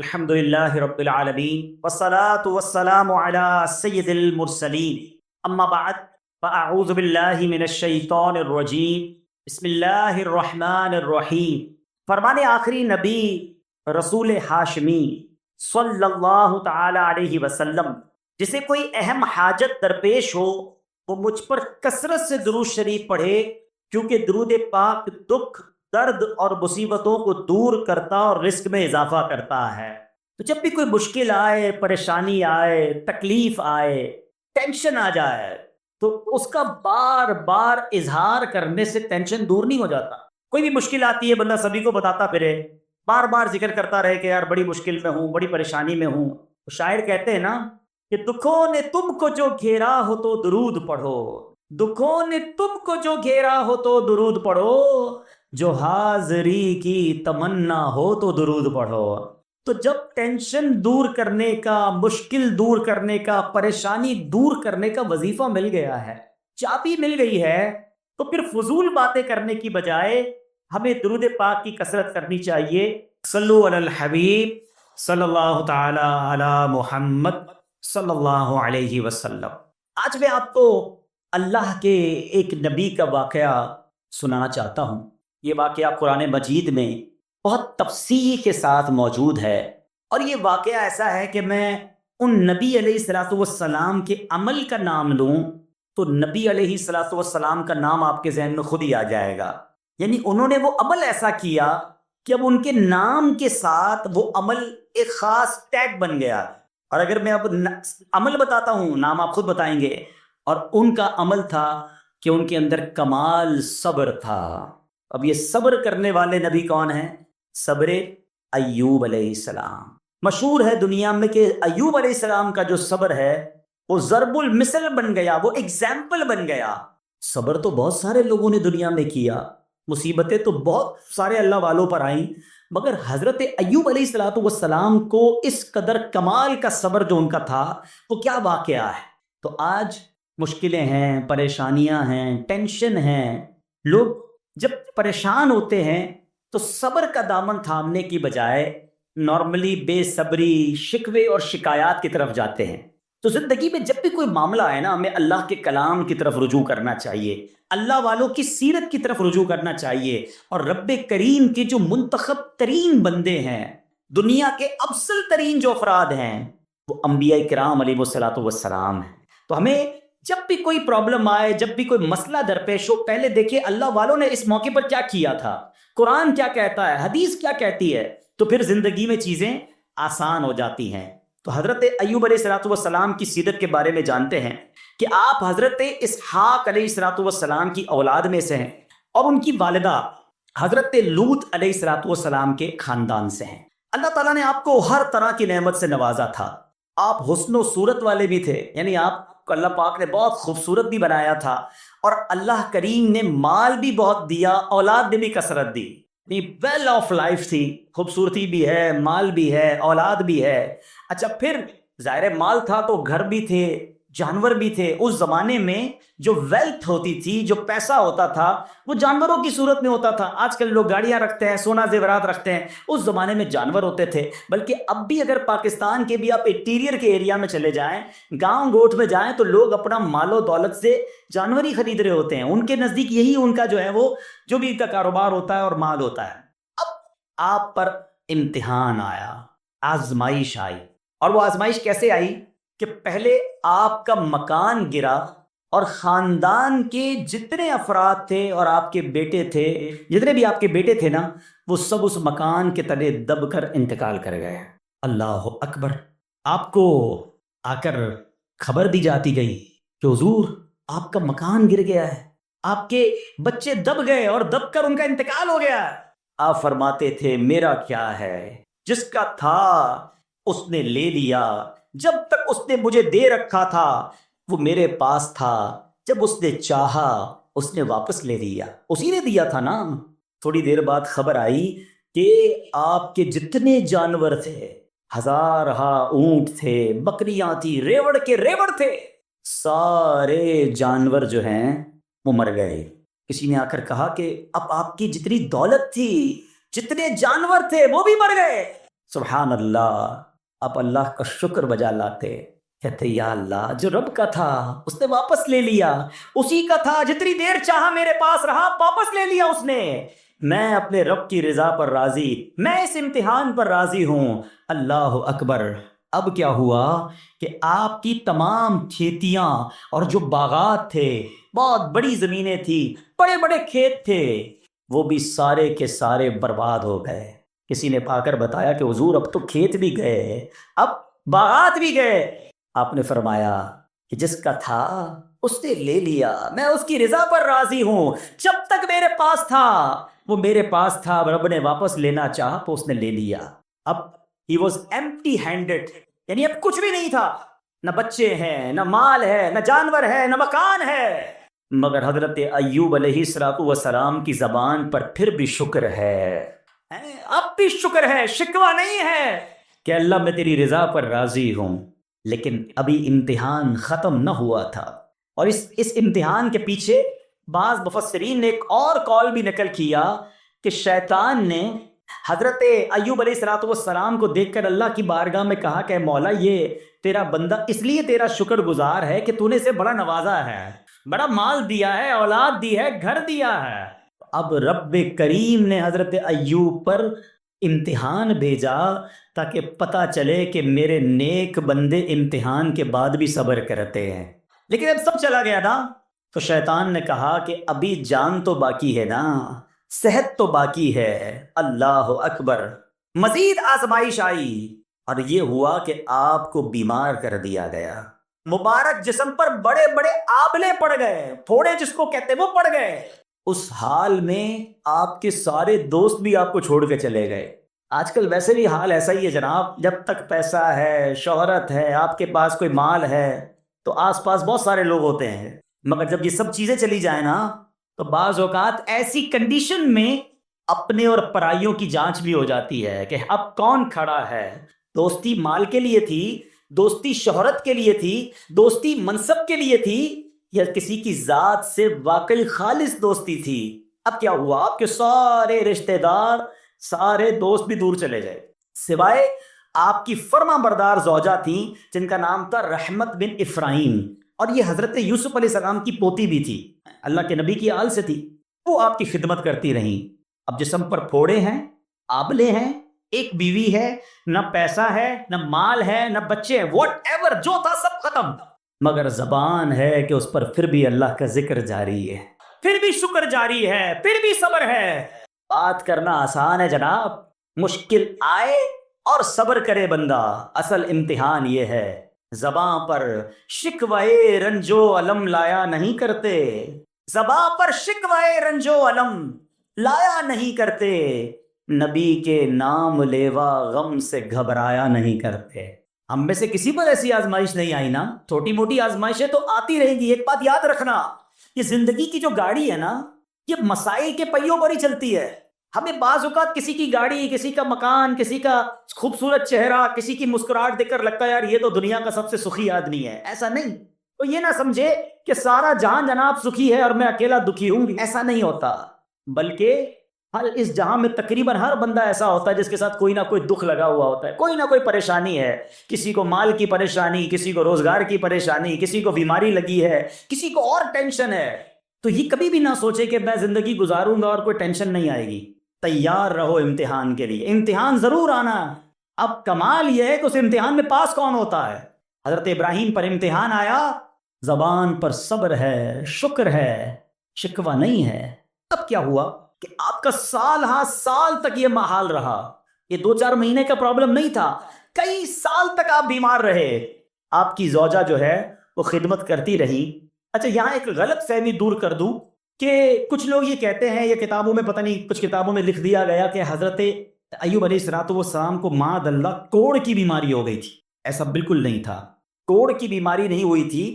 الحمد للہ رب العالمین والصلاة والسلام علی سید المرسلین اما بعد فاعوذ باللہ من الشیطان الرجیم بسم اللہ الرحمن الرحیم۔ فرمان آخری نبی رسول ہاشمی صلی اللہ تعالی علیہ وسلم، جسے کوئی اہم حاجت درپیش ہو وہ مجھ پر کثرت سے درود شریف پڑھے، کیونکہ درود پاک دکھ، درد اور مصیبتوں کو دور کرتا اور رزق میں اضافہ کرتا ہے۔ تو جب بھی کوئی مشکل آئے، پریشانی آئے، تکلیف آئے، ٹینشن آ جائے، تو اس کا بار بار اظہار کرنے سے ٹینشن دور نہیں ہو جاتا۔ کوئی بھی مشکل آتی ہے بندہ سبھی کو بتاتا پھرے، بار بار ذکر کرتا رہے کہ یار بڑی مشکل میں ہوں، بڑی پریشانی میں ہوں۔ تو شاعر کہتے ہیں نا کہ دکھوں نے تم کو جو گھیرا ہو تو درود پڑھو، دکھوں نے تم کو جو گھیرا ہو تو درود پڑھو، جو حاضری کی تمنا ہو تو درود پڑھو۔ تو جب ٹینشن دور کرنے کا، مشکل دور کرنے کا، پریشانی دور کرنے کا وظیفہ مل گیا ہے، چابی مل گئی ہے، تو پھر فضول باتیں کرنے کی بجائے ہمیں درود پاک کی کثرت کرنی چاہیے۔ صلو علی الحبیب صلی اللہ تعالی علی محمد صلی اللہ علیہ وسلم۔ آج میں آپ کو اللہ کے ایک نبی کا واقعہ سنانا چاہتا ہوں۔ یہ واقعہ قرآن مجید میں بہت تفصیل کے ساتھ موجود ہے، اور یہ واقعہ ایسا ہے کہ میں ان نبی علیہ الصلوۃ والسلام کے عمل کا نام لوں تو نبی علیہ الصلوۃ والسلام کا نام آپ کے ذہن میں خود ہی آ جائے گا۔ یعنی انہوں نے وہ عمل ایسا کیا کہ اب ان کے نام کے ساتھ وہ عمل ایک خاص ٹیگ بن گیا۔ اور اگر میں اب عمل بتاتا ہوں، نام آپ خود بتائیں گے۔ اور ان کا عمل تھا کہ ان کے اندر کمال صبر تھا۔ اب یہ صبر کرنے والے نبی کون ہیں؟ صبر ایوب علیہ السلام۔ مشہور ہے دنیا میں کہ ایوب علیہ السلام کا جو صبر ہے وہ ضرب المثل بن گیا، وہ ایگزامپل بن گیا۔ صبر تو بہت سارے لوگوں نے دنیا میں کیا، مصیبتیں تو بہت سارے اللہ والوں پر آئیں، مگر حضرت ایوب علیہ الصلوۃ والسلام کو اس قدر کمال کا صبر جو ان کا تھا، وہ کیا واقعہ ہے۔ تو آج مشکلیں ہیں، پریشانیاں ہیں، ٹینشن ہیں، لوگ جب پریشان ہوتے ہیں تو صبر کا دامن تھامنے کی بجائے نارملی بے صبری، شکوے اور شکایات کی طرف جاتے ہیں۔ تو زندگی میں جب بھی کوئی معاملہ آئے نا، ہمیں اللہ کے کلام کی طرف رجوع کرنا چاہیے، اللہ والوں کی سیرت کی طرف رجوع کرنا چاہیے، اور رب کریم کے جو منتخب ترین بندے ہیں، دنیا کے افضل ترین جو افراد ہیں، وہ انبیاء کرام علیہ الصلوۃ والسلام ہیں۔ تو ہمیں جب بھی کوئی پرابلم آئے، جب بھی کوئی مسئلہ درپیش ہو، پہلے دیکھیں اللہ والوں نے اس موقع پر کیا کیا تھا، قرآن کیا کہتا ہے، حدیث کیا کہتی ہے، تو پھر زندگی میں چیزیں آسان ہو جاتی ہیں۔ تو حضرت ایوب علیہ الصلوۃ والسلام کی سیرت کے بارے میں جانتے ہیں کہ آپ حضرت اسحاق علیہ الصلوۃ والسلام کی اولاد میں سے ہیں، اور ان کی والدہ حضرت لوط علیہ الصلوۃ والسلام کے خاندان سے ہیں۔ اللہ تعالیٰ نے آپ کو ہر طرح کی نعمت سے نوازا تھا۔ آپ حسن و صورت والے بھی تھے، یعنی آپ کو اللہ پاک نے بہت خوبصورت بھی بنایا تھا، اور اللہ کریم نے مال بھی بہت دیا، اولاد نے بھی کثرت دی، ویل آف لائف تھی، خوبصورتی بھی ہے، مال بھی ہے، اولاد بھی ہے۔ اچھا، پھر ظاہر مال تھا تو گھر بھی تھے، جانور بھی تھے۔ اس زمانے میں جو ویلتھ ہوتی تھی، جو پیسہ ہوتا تھا، وہ جانوروں کی صورت میں ہوتا تھا۔ آج کل لوگ گاڑیاں رکھتے ہیں، سونا زیورات رکھتے ہیں، اس زمانے میں جانور ہوتے تھے۔ بلکہ اب بھی اگر پاکستان کے بھی آپ انٹیریئر کے ایریا میں چلے جائیں، گاؤں گوٹھ میں جائیں، تو لوگ اپنا مال و دولت سے جانور ہی خرید رہے ہوتے ہیں۔ ان کے نزدیک یہی ان کا جو ہے، وہ جو بھی ان کا کاروبار ہوتا ہے اور مال ہوتا ہے۔ اب آپ پر امتحان آیا، آزمائش آئی، اور وہ آزمائش کیسے آئی کہ پہلے آپ کا مکان گرا، اور خاندان کے جتنے افراد تھے اور آپ کے بیٹے تھے، جتنے بھی آپ کے بیٹے تھے نا، وہ سب اس مکان کے تلے دب کر انتقال کر گئے۔ اللہ اکبر۔ آپ کو آ کر خبر دی جاتی گئی کہ حضور آپ کا مکان گر گیا ہے، آپ کے بچے دب گئے اور دب کر ان کا انتقال ہو گیا۔ آپ فرماتے تھے میرا کیا ہے، جس کا تھا اس نے لے لیا، جب تک اس نے مجھے دے رکھا تھا وہ میرے پاس تھا، جب اس نے چاہا اس نے واپس لے لیا، اسی نے دیا تھا نا۔ تھوڑی دیر بعد خبر آئی کہ آپ کے جتنے جانور تھے، ہزارہا اونٹ تھے، بکریاں تھی، ریوڑ کے ریوڑ تھے، سارے جانور جو ہیں وہ مر گئے۔ کسی نے آ کر کہا کہ اب آپ کی جتنی دولت تھی، جتنے جانور تھے، وہ بھی مر گئے۔ سبحان اللہ. آپ اللہ کا شکر بجا لاتے، کہتے یا اللہ جو رب کا تھا اس نے واپس لے لیا، اسی کا تھا جتنی دیر چاہا میرے پاس رہا، واپس لے لیا اس نے. میں اپنے رب کی رضا پر راضی، میں اس امتحان پر راضی ہوں. اللہ اکبر. اب کیا ہوا کہ آپ کی تمام کھیتیاں اور جو باغات تھے، بہت بڑی زمینیں تھی، بڑے بڑے کھیت تھے، وہ بھی سارے کے سارے برباد ہو گئے. کسی نے پا کر بتایا کہ حضور اب تو کھیت بھی گئے، اب باغات بھی گئے. آپ نے فرمایا کہ جس کا تھا اس نے لے لیا، میں اس کی رضا پر راضی ہوں. جب تک میرے پاس تھا وہ میرے پاس تھا، اب رب نے واپس لینا چاہا تو اس نے لے لیا. اب he was empty handed، یعنی اب کچھ بھی نہیں تھا، نہ بچے ہیں، نہ مال ہے، نہ جانور ہے، نہ مکان ہے. مگر حضرت ایوب علیہ السلام کی زبان پر پھر بھی شکر ہے، اب بھی شکر ہے، شکوہ نہیں ہے کہ اللہ میں تیری رضا پر راضی ہوں. لیکن ابھی امتحان ختم نہ ہوا تھا، اور اس امتحان کے پیچھے بعض مفسرین نے ایک اور قول بھی نقل کیا کہ شیطان نے حضرت ایوب علیہ السلام کو دیکھ کر اللہ کی بارگاہ میں کہا کہ مولا یہ تیرا بندہ اس لیے تیرا شکر گزار ہے کہ تو نے اسے بڑا نوازا ہے، بڑا مال دیا ہے، اولاد دی ہے، گھر دیا ہے. اب رب کریم نے حضرت ایوب پر امتحان بھیجا تاکہ پتہ چلے کہ میرے نیک بندے امتحان کے بعد بھی صبر کرتے ہیں. لیکن اب سب چلا گیا نا، تو شیطان نے کہا کہ ابھی جان تو باقی ہے نا، صحت تو باقی ہے. اللہ اکبر. مزید آزمائش آئی اور یہ ہوا کہ آپ کو بیمار کر دیا گیا. مبارک جسم پر بڑے بڑے آبلے پڑ گئے، پھوڑے جس کو کہتے وہ پڑ گئے. اس حال میں آپ کے سارے دوست بھی آپ کو چھوڑ کے چلے گئے. آج کل ویسے بھی حال ایسا ہی ہے جناب، جب تک پیسہ ہے، شہرت ہے، آپ کے پاس کوئی مال ہے تو آس پاس بہت سارے لوگ ہوتے ہیں، مگر جب یہ سب چیزیں چلی جائیں نا تو بعض اوقات ایسی کنڈیشن میں اپنے اور پرائیوں کی جانچ بھی ہو جاتی ہے کہ اب کون کھڑا ہے. دوستی مال کے لیے تھی، دوستی شہرت کے لیے تھی، دوستی منصب کے لیے تھی، یا کسی کی ذات سے واقعی خالص دوستی تھی. اب کیا ہوا، آپ کے سارے رشتہ دار، سارے دوست بھی دور چلے گئے، سوائے آپ کی فرما بردار زوجہ تھیں جن کا نام تھا رحمت بن افراہیم، اور یہ حضرت یوسف علیہ السلام کی پوتی بھی تھی، اللہ کے نبی کی آل سے تھی. وہ آپ کی خدمت کرتی رہیں. اب جسم پر پھوڑے ہیں، آبلے ہیں، ایک بیوی ہے، نہ پیسہ ہے، نہ مال ہے، نہ بچے ہیں، واٹ ایور جو تھا سب ختم، مگر زبان ہے کہ اس پر پھر بھی اللہ کا ذکر جاری ہے، پھر بھی شکر جاری ہے، پھر بھی صبر ہے. بات کرنا آسان ہے جناب، مشکل آئے اور صبر کرے بندہ. اصل امتحان یہ ہے، زباں پر شکوائے رنجو علم لایا نہیں کرتے، زباں پر شکوائے رنجو علم لایا نہیں کرتے، نبی کے نام لیوا غم سے گھبرایا نہیں کرتے. ہم میں سے کسی پر ایسی آزمائش نہیں آئی نا، چھوٹی موٹی آزمائشیں تو آتی رہیں گی. ایک بات یاد رکھنا، یہ زندگی کی جو گاڑی ہے نا، یہ مسائل کے پہیوں پر ہی چلتی ہے. ہمیں بعض اوقات کسی کی گاڑی، کسی کا مکان، کسی کا خوبصورت چہرہ، کسی کی مسکراہٹ دیکھ کر لگتا ہے یار یہ تو دنیا کا سب سے سخی آدمی ہے. ایسا نہیں، تو یہ نہ سمجھے کہ سارا جہان جناب سخی ہے اور میں اکیلا دکھی ہوں، ایسا نہیں ہوتا. بلکہ ہر اس جہاں میں تقریباً ہر بندہ ایسا ہوتا ہے جس کے ساتھ کوئی نہ کوئی دکھ لگا ہوا ہوتا ہے، کوئی نہ کوئی پریشانی ہے. کسی کو مال کی پریشانی، کسی کو روزگار کی پریشانی، کسی کو بیماری لگی ہے، کسی کو اور ٹینشن ہے. تو یہ کبھی بھی نہ سوچے کہ میں زندگی گزاروں گا اور کوئی ٹینشن نہیں آئے گی. تیار رہو امتحان کے لیے، امتحان ضرور آنا. اب کمال یہ ہے کہ اس امتحان میں پاس کون ہوتا ہے. حضرت ابراہیم پر امتحان آیا، زبان پر صبر ہے، شکر ہے، شکوہ نہیں ہے. اب کیا ہوا کہ آپ کا سال ہاں سال تک یہ محال رہا. یہ 2-4 مہینے کا پرابلم نہیں تھا، کئی سال تک آپ بیمار رہے. آپ کی زوجہ جو ہے وہ خدمت کرتی رہی. اچھا یہاں ایک غلط فہمی دور کر دوں کہ کچھ لوگ یہ کہتے ہیں، یہ کتابوں میں پتہ نہیں کچھ کتابوں میں لکھ دیا گیا کہ حضرت ایوب علیہ السلام کو معاذ اللہ کوڑ کی بیماری ہو گئی تھی. ایسا بالکل نہیں تھا، کوڑ کی بیماری نہیں ہوئی تھی،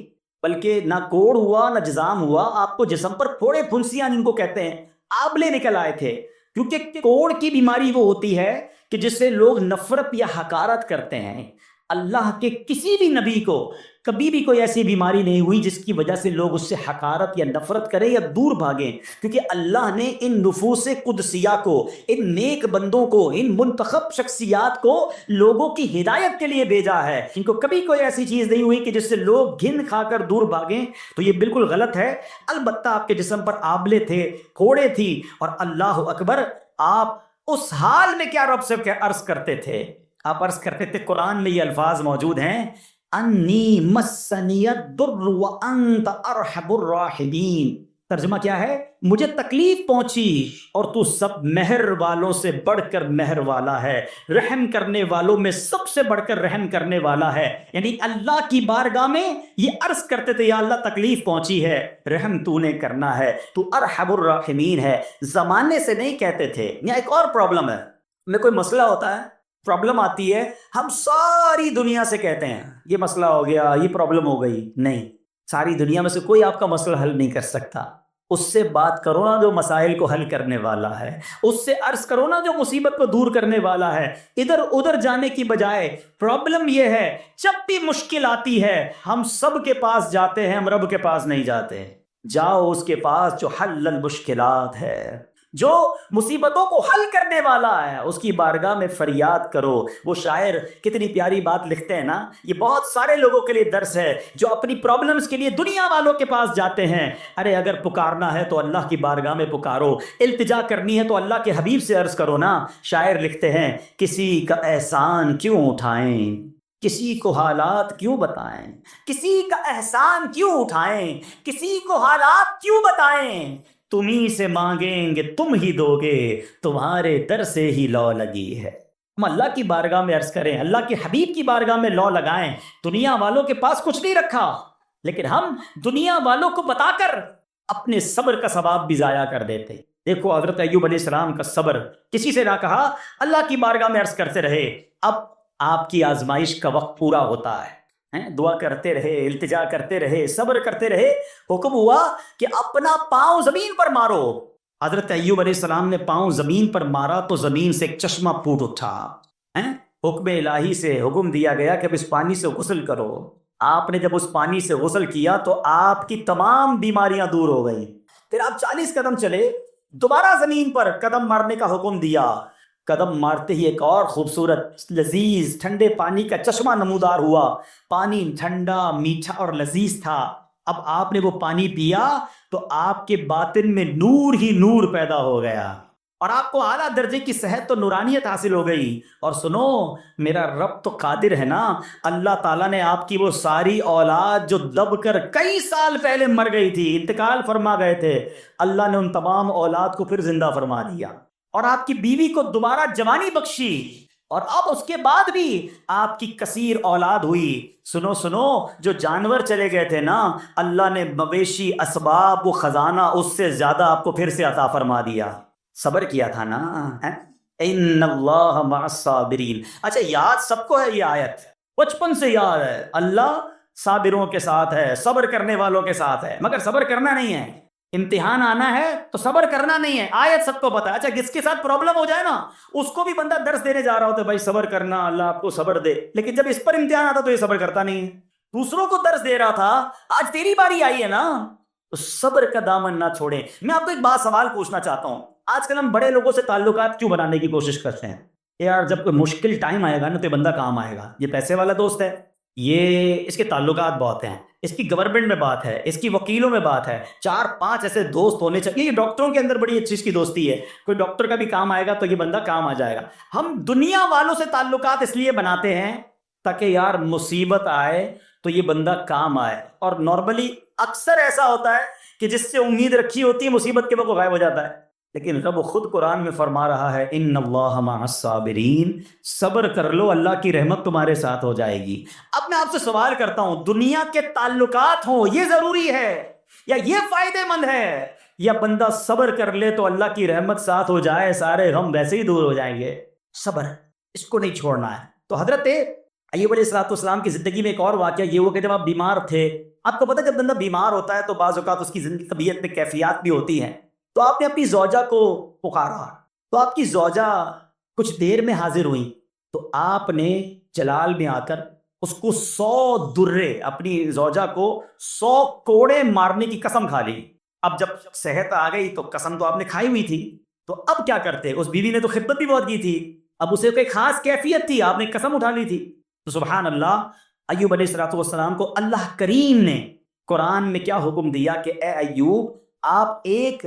بلکہ نہ کوڑ ہوا نہ جزام ہوا. آپ کو جسم پر پھوڑے پھنسیاں جن کو کہتے ہیں، آبلے نکل آئے تھے. کیونکہ کوڑ کی بیماری وہ ہوتی ہے کہ جس سے لوگ نفرت یا حقارت کرتے ہیں. اللہ کے کسی بھی نبی کو کبھی بھی کوئی ایسی بیماری نہیں ہوئی جس کی وجہ سے لوگ اس سے حقارت یا نفرت کریں یا دور بھاگیں، کیونکہ اللہ نے ان نفوس قدسیہ کو، ان نیک بندوں کو، ان منتخب شخصیات کو لوگوں کی ہدایت کے لیے بھیجا ہے۔ ان کو کبھی کوئی ایسی چیز نہیں ہوئی کہ جس سے لوگ گھن کھا کر دور بھاگیں، تو یہ بالکل غلط ہے۔ البتہ آپ کے جسم پر آبلے تھے، کوڑے تھی، اور اللہ اکبر، آپ اس حال میں کیا رب سے عرض کرتے تھے؟ آپ عرض کرتے تھے، قرآن میں یہ الفاظ موجود ہیں، انی مسنی الضر وانت ارحم الراحمین۔ ترجمہ کیا ہے؟ مجھے تکلیف پہنچی اور تو سب مہر والوں سے بڑھ کر مہر والا ہے، رحم کرنے والوں میں سب سے بڑھ کر رحم کرنے والا ہے۔ یعنی اللہ کی بارگاہ میں یہ عرض کرتے تھے، یا اللہ تکلیف پہنچی ہے، رحم تو نے کرنا ہے، تو ارحم الراحمین ہے۔ زمانے سے نہیں کہتے تھے۔ یہاں ایک اور پرابلم ہے، میں کوئی مسئلہ ہوتا ہے، پرابلم آتی ہے، ہم ساری دنیا سے کہتے ہیں یہ مسئلہ ہو گیا، یہ پرابلم ہو گئی۔ نہیں، ساری دنیا میں سے کوئی آپ کا مسئلہ حل نہیں کر سکتا۔ اس سے بات کرو نا جو مسائل کو حل کرنے والا ہے، اس سے عرض کرو نا جو مصیبت کو دور کرنے والا ہے۔ ادھر ادھر جانے کی بجائے، پرابلم یہ ہے جب بھی مشکل آتی ہے ہم سب کے پاس جاتے ہیں، ہم رب کے پاس نہیں جاتے۔ جاؤ اس کے پاس جو حل المشکلات ہے، جو مصیبتوں کو حل کرنے والا ہے، اس کی بارگاہ میں فریاد کرو۔ وہ شاعر کتنی پیاری بات لکھتے ہیں نا، یہ بہت سارے لوگوں کے لیے درس ہے جو اپنی پرابلمز کے لیے دنیا والوں کے پاس جاتے ہیں۔ ارے اگر پکارنا ہے تو اللہ کی بارگاہ میں پکارو، التجا کرنی ہے تو اللہ کے حبیب سے عرض کرو نا۔ شاعر لکھتے ہیں، کسی کا احسان کیوں اٹھائیں، کسی کو حالات کیوں بتائیں، کسی کا احسان کیوں اٹھائیں، کسی کو حالات کیوں بتائیں، تمہیں سے مانگیں گے تم ہی دو گے، تمہارے در سے ہی لو لگی ہے۔ ہم اللہ کی بارگاہ میں عرض کریں، اللہ کے حبیب کی بارگاہ میں لو لگائیں۔ دنیا والوں کے پاس کچھ نہیں رکھا، لیکن ہم دنیا والوں کو بتا کر اپنے صبر کا ثواب بھی ضائع کر دیتے۔ دیکھو حضرت ایوب علیہ السلام کا صبر، کسی سے نہ کہا، اللہ کی بارگاہ میں عرض کرتے رہے۔ اب آپ کی آزمائش کا وقت پورا ہوتا ہے، دعا کرتے رہے، التجا کرتے رہے، صبر کرتے رہے، حکم ہوا کہ اپنا پاؤں زمین پر مارو۔ حضرت ایوب علیہ السلام نے پاؤں زمین پر مارا تو زمین سے ایک چشمہ پھوٹ اٹھا۔ حکم الہی سے حکم دیا گیا کہ اب اس پانی سے غسل کرو۔ آپ نے جب اس پانی سے غسل کیا تو آپ کی تمام بیماریاں دور ہو گئیں۔ پھر آپ 40 قدم چلے، دوبارہ زمین پر قدم مارنے کا حکم دیا۔ قدم مارتے ہی ایک اور خوبصورت لذیذ ٹھنڈے پانی کا چشمہ نمودار ہوا۔ پانی ٹھنڈا، میٹھا اور لذیذ تھا۔ اب آپ نے وہ پانی پیا تو آپ کے باطن میں نور ہی نور پیدا ہو گیا، اور آپ کو اعلیٰ درجے کی صحت و نورانیت حاصل ہو گئی۔ اور سنو، میرا رب تو قادر ہے نا، اللہ تعالیٰ نے آپ کی وہ ساری اولاد جو دب کر کئی سال پہلے مر گئی تھی، انتقال فرما گئے تھے، اللہ نے ان تمام اولاد کو پھر زندہ فرما دیا، اور آپ کی بیوی کو دوبارہ جوانی بخشی، اور اب اس کے بعد بھی آپ کی کثیر اولاد ہوئی۔ سنو سنو، جو جانور چلے گئے تھے نا، اللہ نے مویشی، اسباب و خزانہ اس سے زیادہ آپ کو پھر سے عطا فرما دیا۔ صبر کیا تھا نا۔ ان اللہ مع الصابرین۔ اچھا، یاد سب کو ہے یہ آیت، بچپن سے یاد ہے، اللہ صابروں کے ساتھ ہے، صبر کرنے والوں کے ساتھ ہے، مگر صبر کرنا نہیں ہے۔ امتحان آنا ہے تو صبر کرنا نہیں ہے، آیت سب کو پتا ہے۔ اچھا، جس کے ساتھ پرابلم ہو جائے نا، اس کو بھی بندہ درس دینے جا رہا ہوتا ہے، بھائی صبر کرنا، اللہ آپ کو صبر دے، لیکن جب اس پر امتحان آتا تو یہ صبر کرتا نہیں ہے۔ دوسروں کو درس دے رہا تھا، آج تیری باری آئی ہے نا، تو صبر کا دامن نہ چھوڑیں۔ میں آپ کو ایک بات سوال پوچھنا چاہتا ہوں، آج کل ہم بڑے لوگوں سے تعلقات کیوں بنانے کی کوشش کرتے ہیں؟ یار جب کوئی مشکل ٹائم آئے گا نا تو یہ بندہ کام آئے گا، یہ پیسے والا دوست ہے، یہ اس کے تعلقات بہت ہیں، اس کی گورنمنٹ میں بات ہے، اس کی وکیلوں میں بات ہے، 4-5 ایسے دوست ہونے چاہیے۔ یہ ڈاکٹروں کے اندر بڑی اچھی اس کی دوستی ہے، کوئی ڈاکٹر کا بھی کام آئے گا تو یہ بندہ کام آ جائے گا۔ ہم دنیا والوں سے تعلقات اس لیے بناتے ہیں تاکہ یار مصیبت آئے تو یہ بندہ کام آئے، اور نارملی اکثر ایسا ہوتا ہے کہ جس سے امید رکھی ہوتی ہے مصیبت کے وقت غائب ہو جاتا ہے۔ لیکن رب خود قرآن میں فرما رہا ہے، ان اللہ مع الصابرین، صبر کر لو، اللہ کی رحمت تمہارے ساتھ ہو جائے گی۔ اب میں آپ سے سوال کرتا ہوں، دنیا کے تعلقات ہوں یہ ضروری ہے یا یہ فائدہ مند ہے، یا بندہ صبر کر لے تو اللہ کی رحمت ساتھ ہو جائے، سارے غم ویسے ہی دور ہو جائیں گے؟ صبر، اس کو نہیں چھوڑنا ہے۔ تو حضرت ایوب علیہ السلام کی زندگی میں ایک اور واقعہ یہ ہوا کہ جب آپ بیمار تھے، آپ کو پتہ جب بندہ بیمار ہوتا ہے تو بعض اوقات اس کی طبیعت میں کیفیات بھی ہوتی ہیں، تو آپ نے اپنی زوجہ کو پکارا، تو آپ کی زوجہ کچھ دیر میں حاضر ہوئی، تو آپ نے جلال میں آ کر اس کو 100 درے، اپنی زوجہ کو 100 کوڑے مارنے کی قسم کھا لی۔ اب جب صحت آ گئی تو قسم تو آپ نے کھائی ہوئی تھی، تو اب کیا کرتے؟ اس بیوی نے تو خدمت بھی بہت کی تھی، اب اسے کوئی خاص کیفیت تھی، آپ نے قسم اٹھا لی تھی۔ تو سبحان اللہ، ایوب علیہ السلام کو اللہ کریم نے قرآن میں کیا حکم دیا کہ اے ایوب، آپ ایک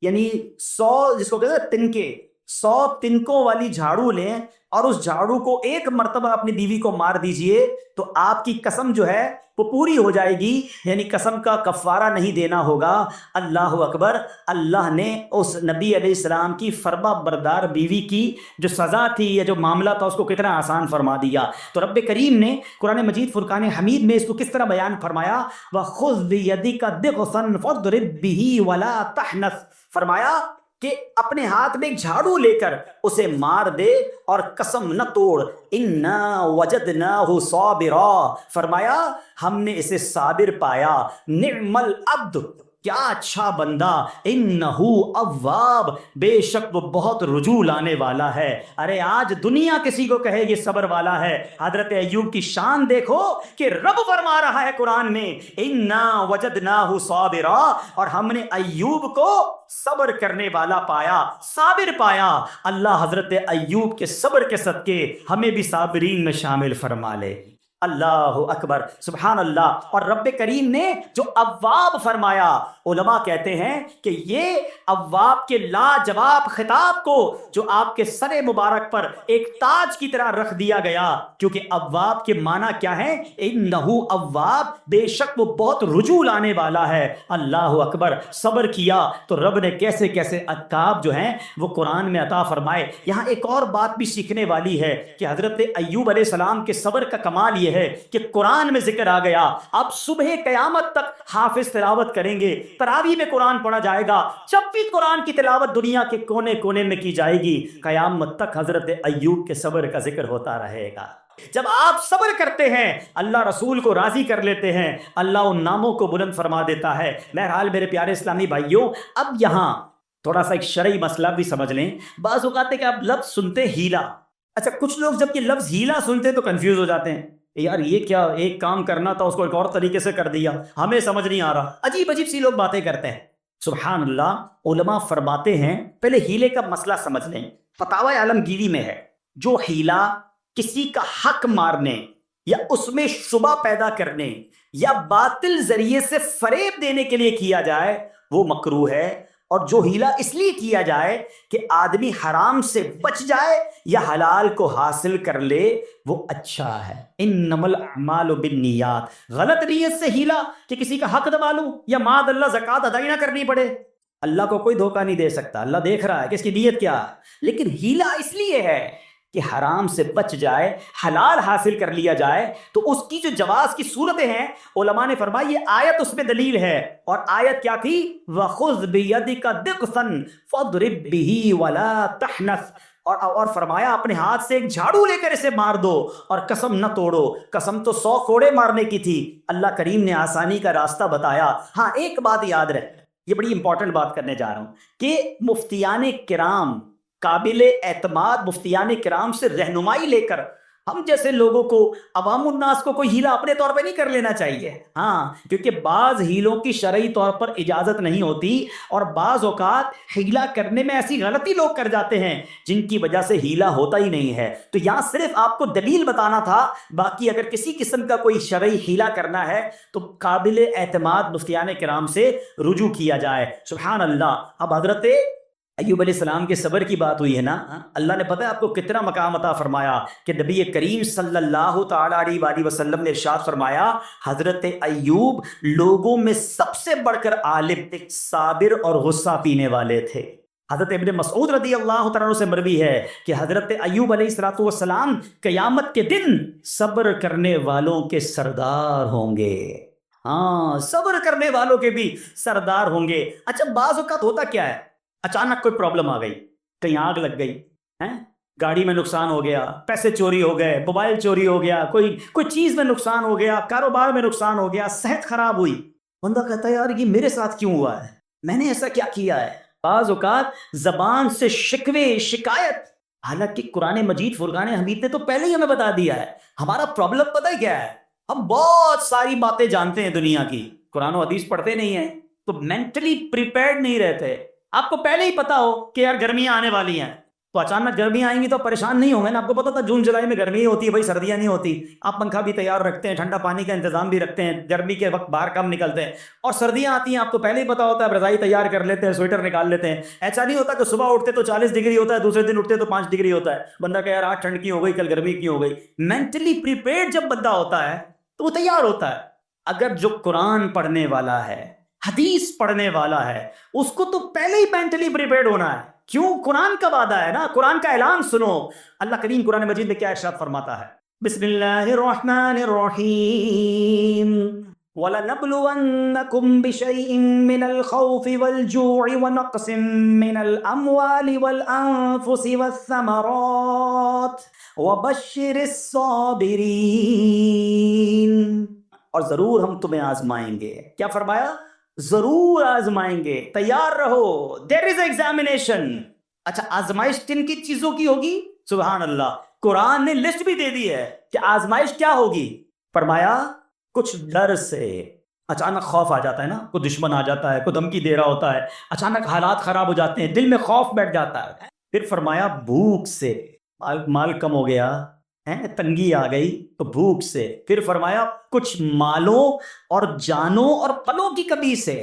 یعنی 100 جس کو کہتے ہیں تنکے، 100 تنکوں والی جھاڑو لیں اور اس جھاڑو کو ایک مرتبہ اپنی بیوی کو مار دیجئے تو آپ کی قسم جو ہے وہ پوری ہو جائے گی، یعنی قسم کا کفارہ نہیں دینا ہوگا۔ اللہ اکبر! اللہ نے اس نبی علیہ السلام کی فرما بردار بیوی کی جو سزا تھی یا جو معاملہ تھا اس کو کتنا آسان فرما دیا۔ تو رب کریم نے قرآن مجید فرقان حمید میں اس کو کس طرح بیان فرمایا؟ وَخُذْ بِيَدِكَ ضِغْثًا فَاضْرِب بِهِ وَلَا تَحْنَثْ، فرمایا کہ اپنے ہاتھ میں ایک جھاڑو لے کر اسے مار دے اور قسم نہ توڑ۔ اِنَّا وَجَدْنَاهُ صَابِرًا، فرمایا ہم نے اسے صابر پایا۔ نعم العبد، کیا اچھا بندہ، انہو اواب، بے شک وہ بہت رجوع لانے والا ہے۔ ارے آج دنیا کسی کو کہے یہ صبر والا ہے، حضرت ایوب کی شان دیکھو کہ رب فرما رہا ہے قرآن میں انا وجدناہ صابرا، اور ہم نے ایوب کو صبر کرنے والا پایا، صابر پایا۔ اللہ حضرت ایوب کے صبر کے صدقے ہمیں بھی صابرین میں شامل فرما لے۔ اللہ اکبر، سبحان اللہ۔ اور رب کریم نے جو اواب فرمایا، علماء کہتے ہیں کہ یہ اواب کے لاجواب خطاب کو جو آپ کے سر مبارک پر ایک تاج کی طرح رکھ دیا گیا، کیونکہ اواب کے معنی کیا ہے؟ انہو اواب، بے شک وہ بہت رجوع لانے والا ہے۔ اللہ اکبر، صبر کیا تو رب نے کیسے کیسے عقاب جو ہیں وہ قرآن میں عطا فرمائے۔ یہاں ایک اور بات بھی سیکھنے والی ہے کہ حضرت ایوب علیہ السلام کے صبر کا کمال یہ ہے کہ قرآن میں ذکر آ گیا، اب صبح قیامت تک حافظ تلاوت کریں گے، تراویح میں قرآن پڑھا جائے گا، جب بھی قرآن کی تلاوت دنیا کے کونے کونے میں کی جائے گی، قیامت تک حضرت ایوب کے صبر کا ذکر ہوتا رہے گا۔ جب آپ صبر کرتے ہیں، اللہ رسول کو راضی کر لیتے ہیں، اللہ ان ناموں کو بلند فرما دیتا ہے۔ بہرحال میرے پیارے اسلامی بھائیوں، اب یہاں تھوڑا سا ایک شرعی مسئلہ بھی سمجھ لیں۔ بعض اوقات ہے کہ آپ لفظ سنتے ہیلا، اچھا کچھ لوگ جب یہ لفظ ہیلا سنتے تو کنفیوز ہو جاتے ہیں، یار یہ کیا، ایک کام کرنا تھا اس کو ایک اور طریقے سے کر دیا، ہمیں سمجھ نہیں آ رہا، عجیب عجیب سی لوگ باتیں کرتے ہیں۔ سبحان اللہ، علماء فرماتے ہیں پہلے ہیلے کا مسئلہ سمجھ لیں۔ فتاوی عالمگیری میں ہے، جو ہیلا کسی کا حق مارنے یا اس میں شبہ پیدا کرنے یا باطل ذریعے سے فریب دینے کے لیے کیا جائے وہ مکروہ ہے، اور جو ہیلا اس لیے کیا جائے کہ آدمی حرام سے بچ جائے یا حلال کو حاصل کر لے وہ اچھا ہے۔ انما الاعمال بالنیات، غلط نیت سے ہیلا کہ کسی کا حق دبا لوں یا معاذ اللہ زکوٰۃ ادائی نہ کرنی پڑے، اللہ کو کوئی دھوکہ نہیں دے سکتا، اللہ دیکھ رہا ہے کہ اس کی نیت کیا ہے۔ لیکن ہیلا اس لیے ہے کہ حرام سے بچ جائے، حلال حاصل کر لیا جائے، تو اس کی جو جواز کی صورتیں ہیں علماء نے فرمایا یہ آیت اس میں دلیل ہے۔ اور آیت کیا تھی؟ وَخُذْ بِيَدِكَ ضِغْثًا فَاضْرِب بِهِ وَلَا تَحْنَثْ، اور فرمایا اپنے ہاتھ سے ایک جھاڑو لے کر اسے مار دو اور قسم نہ توڑو۔ قسم تو 100 کوڑے مارنے کی تھی، اللہ کریم نے آسانی کا راستہ بتایا۔ ہاں ایک بات یاد رکھ، یہ بڑی امپورٹنٹ بات کرنے جا رہا ہوں کہ مفتیان کرام، قابل اعتماد مفتیان کرام سے رہنمائی لے کر ہم جیسے لوگوں کو، عوام الناس کو کوئی ہیلا اپنے طور پہ نہیں کر لینا چاہیے۔ ہاں، کیونکہ بعض ہیلوں کی شرعی طور پر اجازت نہیں ہوتی، اور بعض اوقات ہیلا کرنے میں ایسی غلطی لوگ کر جاتے ہیں جن کی وجہ سے ہیلا ہوتا ہی نہیں ہے۔ تو یہاں صرف آپ کو دلیل بتانا تھا، باقی اگر کسی قسم کا کوئی شرعی ہیلا کرنا ہے تو قابل اعتماد مفتیان کرام سے رجوع کیا جائے۔ سبحان اللہ۔ اب حضرت ایوب علیہ السلام کے صبر کی بات ہوئی ہے نا، اللہ نے پتہ ہے آپ کو کتنا مقام عطا فرمایا کہ نبی کریم صلی اللہ تعالی علیہ وآلہ وسلم نے ارشاد فرمایا حضرت ایوب لوگوں میں سب سے بڑھ کر عالم، صابر اور غصہ پینے والے تھے۔ حضرت ابن مسعود رضی اللہ تعالیٰ عنہ سے مروی ہے کہ حضرت ایوب علیہ السلام قیامت کے دن صبر کرنے والوں کے سردار ہوں گے۔ ہاں، صبر کرنے والوں کے بھی سردار ہوں گے۔ اچھا بعض اوقات ہوتا کیا ہے، اچانک کوئی پرابلم آ گئی، کہیں آگ لگ گئی، گاڑی میں نقصان ہو گیا، پیسے چوری ہو گئے، موبائل چوری ہو گیا، کوئی چیز میں نقصان ہو گیا، کاروبار میں نقصان ہو گیا، صحت خراب ہوئی، بندہ کہتا ہے یار یہ میرے ساتھ کیوں ہوا ہے، میں نے ایسا کیا کیا ہے۔ بعض اوقات زبان سے شکوے، شکایت، حالانکہ قرآن مجید فرقان حمید نے تو پہلے ہی ہمیں بتا دیا ہے ہمارا پرابلم پتہ ہے کیا ہے؟ ہم بہت ساری باتیں جانتے ہیں دنیا کی، قرآن و حدیث پڑھتے نہیں ہیں، تو مینٹلی پریپیئرڈ نہیں رہتے. آپ کو پہلے ہی پتا ہو کہ یار گرمیاں آنے والی ہیں، تو اچانک گرمیاں آئیں گی تو پریشان نہیں ہوں گے نا. آپ کو پتا تھا جون جولائی میں گرمی ہوتی ہے بھائی، سردیاں نہیں ہوتی. آپ پنکھا بھی تیار رکھتے ہیں، ٹھنڈا پانی کا انتظام بھی رکھتے ہیں، گرمی کے وقت باہر کم نکلتے ہیں. اور سردیاں آتی ہیں آپ کو پہلے ہی پتا ہوتا ہے، رضائی تیار کر لیتے ہیں، سویٹر نکال لیتے ہیں. ایسا نہیں ہوتا کہ صبح اٹھتے تو 40 ڈگری ہوتا ہے، دوسرے دن اٹھتے تو 5 ڈگری ہوتا ہے. بندہ کہ یار آج ٹھنڈ کی ہو گئی، کل گرمی کی ہو گئی. مینٹلی پریپیئرڈ جب بندہ ہوتا ہے تو وہ تیار ہوتا ہے. اگر جو قرآن پڑھنے والا ہے، حدیث پڑھنے والا ہے، اس کو تو پہلے ہی مینٹلی پریپیئرڈ ہونا ہے. کیوں؟ قرآن کا وعدہ ہے نا، قرآن کا اعلان سنو. اللہ کریم قرآن مجید میں کیا ارشاد فرماتا ہے؟ بسم اللہ الرحمن الرحیم وَلَنَبْلُوَنَّكُمْ بِشَيْءٍ مِّنَ الْخَوْفِ وَالْجُوعِ وَنَقْصٍ مِّنَ الْأَمْوَالِ وَالْأَنفُسِ وَالثَّمَرَاتِ وَبَشِّرِ الصَّابِرِينَ. اور ضرور ہم تمہیں آزمائیں گے. کیا فرمایا؟ ضرور آزمائیں گے، تیار رہو. دیر از ایگزامینیشن. اچھا آزمائش کن کی چیزوں کی ہوگی؟ سبحان اللہ، قرآن نے لسٹ بھی دے دی ہے کہ آزمائش کیا ہوگی. فرمایا کچھ ڈر سے، اچانک خوف آ جاتا ہے نا، کوئی دشمن آ جاتا ہے، کوئی دھمکی دے رہا ہوتا ہے، اچانک حالات خراب ہو جاتے ہیں، دل میں خوف بیٹھ جاتا ہے. پھر فرمایا بھوک سے، مال کم ہو گیا، تنگی آ گئی تو بھوک سے. پھر فرمایا کچھ مالوں اور جانوں اور پلوں کی کمی سے.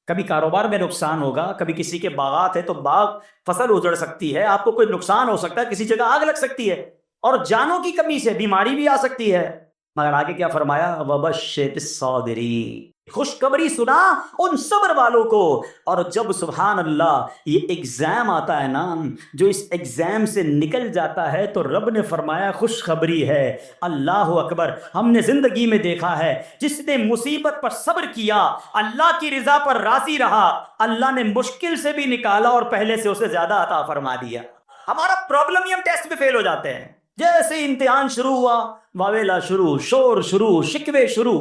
کبھی کاروبار میں نقصان ہوگا، کبھی کسی کے باغات ہے تو باغ فصل اجڑ سکتی ہے، آپ کو کوئی نقصان ہو سکتا ہے، کسی جگہ آگ لگ سکتی ہے، اور جانوں کی کمی سے بیماری بھی آ سکتی ہے. مگر آگے کیا فرمایا؟ وَبَشِّرِ الصَّابِرِينَ، خوشخبری سنا ان صبر والوں کو. اور جب سبحان اللہ یہ ایگزام آتا ہے نا، جو اس ایگزام سے نکل جاتا ہے تو رب نے فرمایا خوشخبری ہے. اللہ اکبر. ہم نے زندگی میں دیکھا ہے جس نے مصیبت پر صبر کیا، اللہ کی رضا پر راضی رہا، اللہ نے مشکل سے بھی نکالا اور پہلے سے اسے زیادہ عطا فرما دیا. ہمارا پرابلم یہ ہم ٹیسٹ میں فیل ہو جاتے ہیں. جیسے امتحان شروع ہوا، واویلا شروع، شور شروع، شکوے شروع.